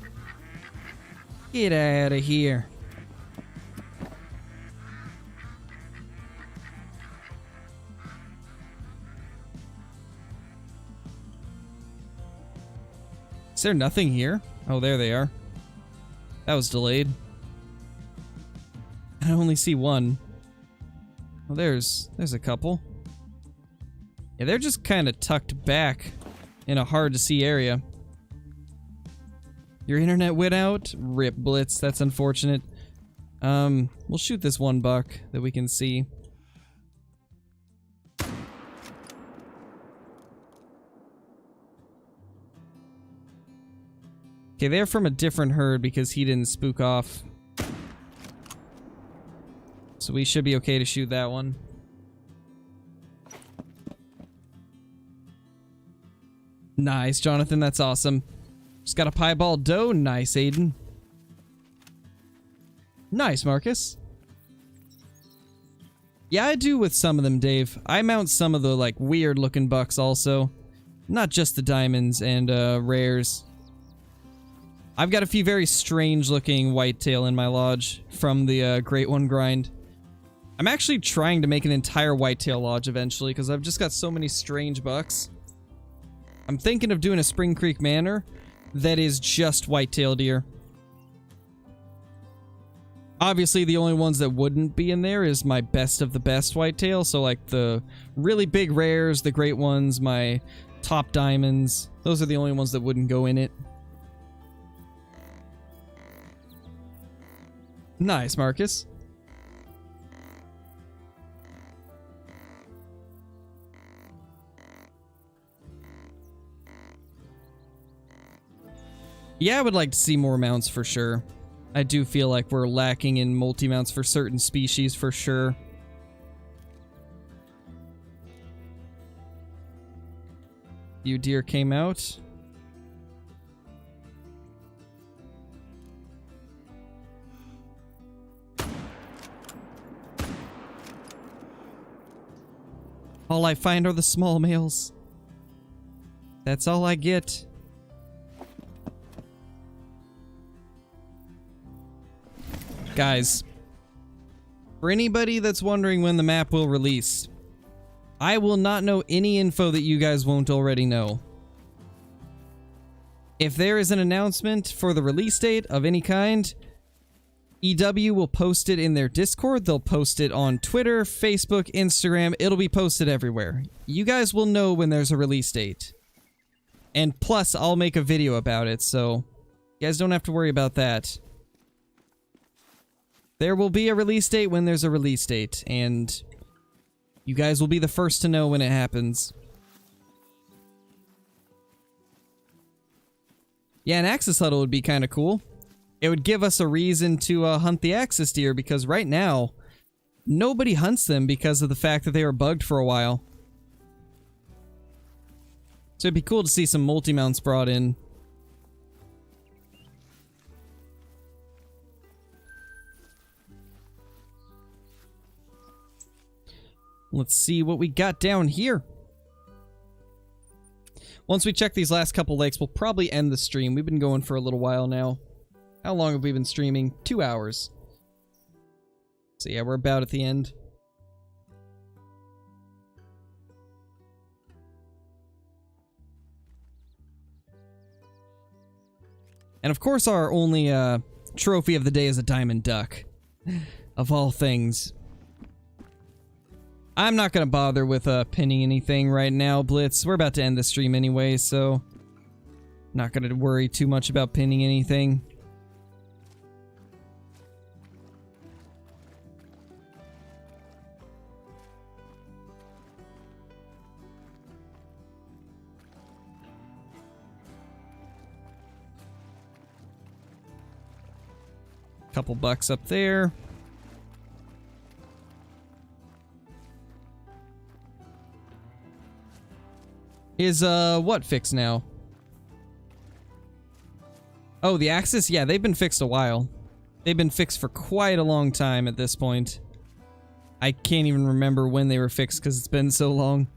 Get out of here. Is there nothing here? Oh, there they are. That was delayed. I only see one. Well, there's a couple. Yeah, they're just kind of tucked back in a hard-to-see area. Your internet went out? Rip, Blitz. That's unfortunate. We'll shoot this one buck that we can see. Okay, they're from a different herd because he didn't spook off. So we should be okay to shoot that one. Nice, Jonathan. That's awesome. Just got a piebald doe. Nice, Aiden. Nice, Marcus. Yeah, I do with some of them, Dave. I mount some of the, like, weird-looking bucks also. Not just the diamonds and, rares. I've got a few very strange-looking whitetail in my lodge from the, Great One grind. I'm actually trying to make an entire whitetail lodge eventually, because I've just got so many strange bucks. I'm thinking of doing a Spring Creek Manor that is just whitetail deer. Obviously, the only ones that wouldn't be in there is my best of the best whitetail, so like the really big rares, the great ones, my top diamonds. Those are the only ones that wouldn't go in it. Nice, Marcus. Yeah, I would like to see more mounts for sure. I do feel like we're lacking in multi-mounts for certain species for sure. Few deer came out. All I find are the small males. That's all I get. Guys, for anybody that's wondering when the map will release, I will not know any info that you guys won't already know. If there is an announcement for the release date of any kind, EW will post it in their Discord, they'll post it on Twitter, Facebook, Instagram, it'll be posted everywhere. You guys will know when there's a release date. And plus, I'll make a video about it, so you guys don't have to worry about that. There will be a release date when there's a release date, and you guys will be the first to know when it happens. Yeah, an Axis huddle would be kind of cool. It would give us a reason to hunt the Axis deer, because right now, nobody hunts them because of the fact that they were bugged for a while. So it'd be cool to see some multi-mounts brought in. Let's see what we got down here. Once we check these last couple lakes, we'll probably end the stream. We've been going for a little while now. How long have we been streaming? 2 hours. So yeah, we're about at the end. And of course our only trophy of the day is a diamond duck. Of all things. I'm not gonna bother with pinning anything right now, Blitz. We're about to end the stream anyway, so not gonna worry too much about pinning anything. Couple bucks up there. Is what fixed now? Oh, the axis? Yeah, they've been fixed a while. They've been fixed for quite a long time at this point. I can't even remember when they were fixed because it's been so long.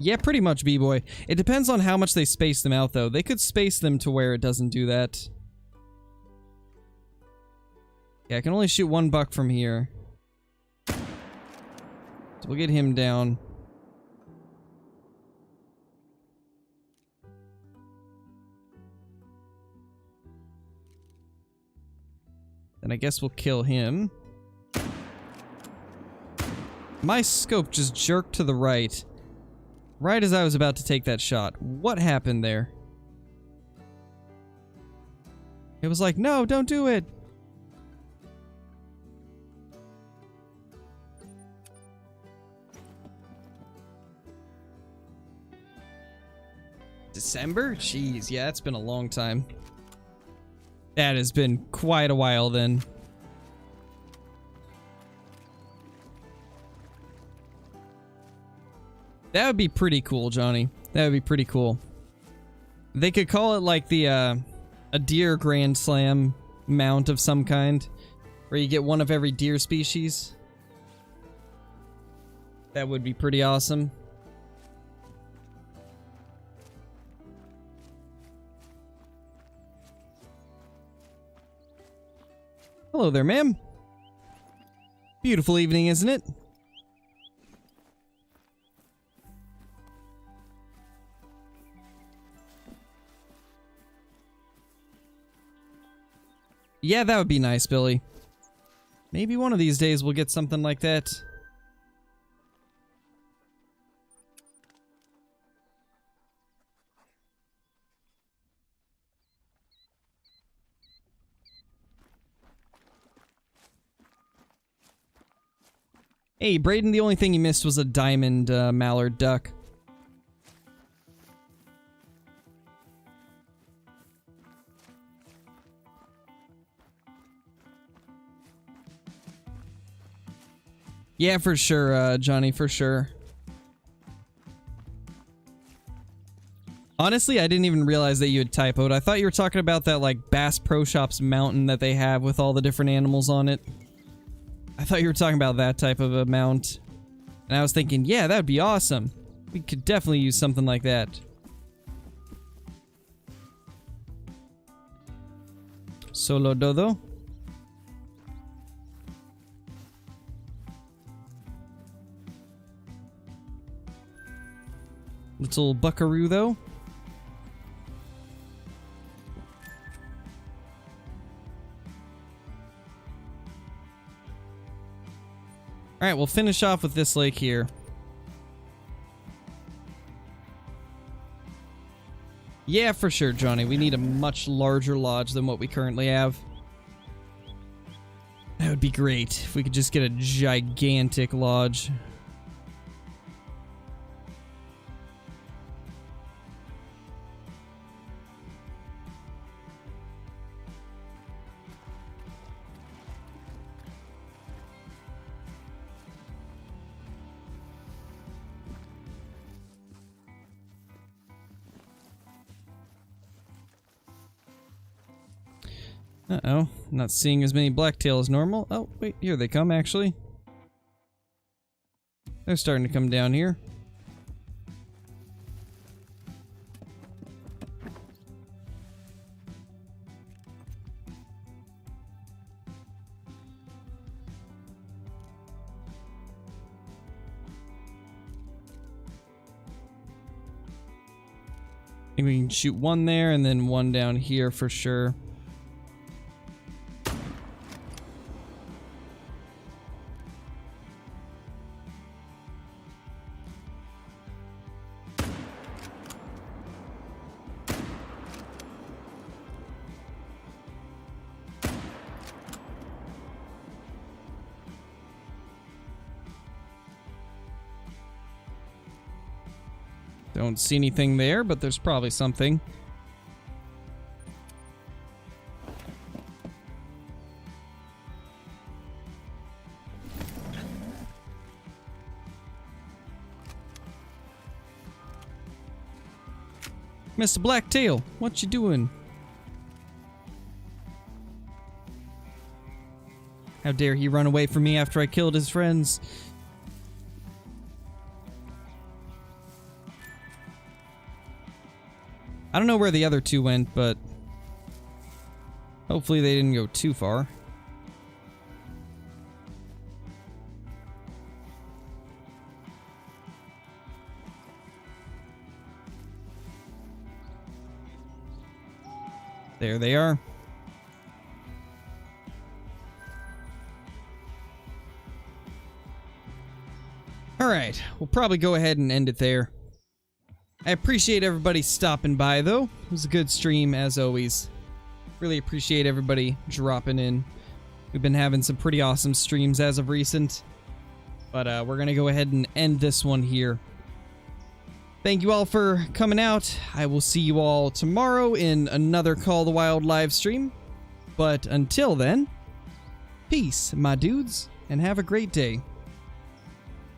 Yeah, pretty much, B-Boy. It depends on how much they space them out, though. They could space them to where it doesn't do that. Yeah, I can only shoot 1 buck from here. So we'll get him down. Then I guess we'll kill him. My scope just jerked to the right. Right as I was about to take that shot. What happened there? It was like, no, don't do it! December? Jeez, yeah, it's been a long time. That has been quite a while then. That would be pretty cool, Johnny. That would be pretty cool. They could call it like the, a deer Grand Slam mount of some kind, where you get one of every deer species. That would be pretty awesome. Hello there, ma'am. Beautiful evening, isn't it? Yeah, that would be nice, Billy. Maybe one of these days we'll get something like that. Hey, Brayden, the only thing you missed was a diamond mallard duck. Yeah, for sure, Johnny, for sure. Honestly, I didn't even realize that you had typoed. I thought you were talking about that, like, Bass Pro Shops mountain that they have with all the different animals on it. I thought you were talking about that type of a mount. And I was thinking, yeah, that would be awesome. We could definitely use something like that. Solo Dodo. Little buckaroo, though. Alright, we'll finish off with this lake here. Yeah, for sure, Johnny. We need a much larger lodge than what we currently have. That would be great if we could just get a gigantic lodge. Uh-oh, not seeing as many blacktail as normal. Oh, wait, here they come, actually. They're starting to come down here. think we can shoot one there and then one down here for sure. Don't see anything there, but there's probably something. Mr. Blacktail, what you doing? How dare he run away from me after I killed his friends? I don't know where the other two went, but hopefully they didn't go too far. There they are. Alright, we'll probably go ahead and end it there. I appreciate everybody stopping by, though. It was a good stream, as always. Really appreciate everybody dropping in. We've been having some pretty awesome streams as of recent. But we're going to go ahead and end this one here. Thank you all for coming out. I will see you all tomorrow in another Call of the Wild live stream. But until then, peace, my dudes, and have a great day.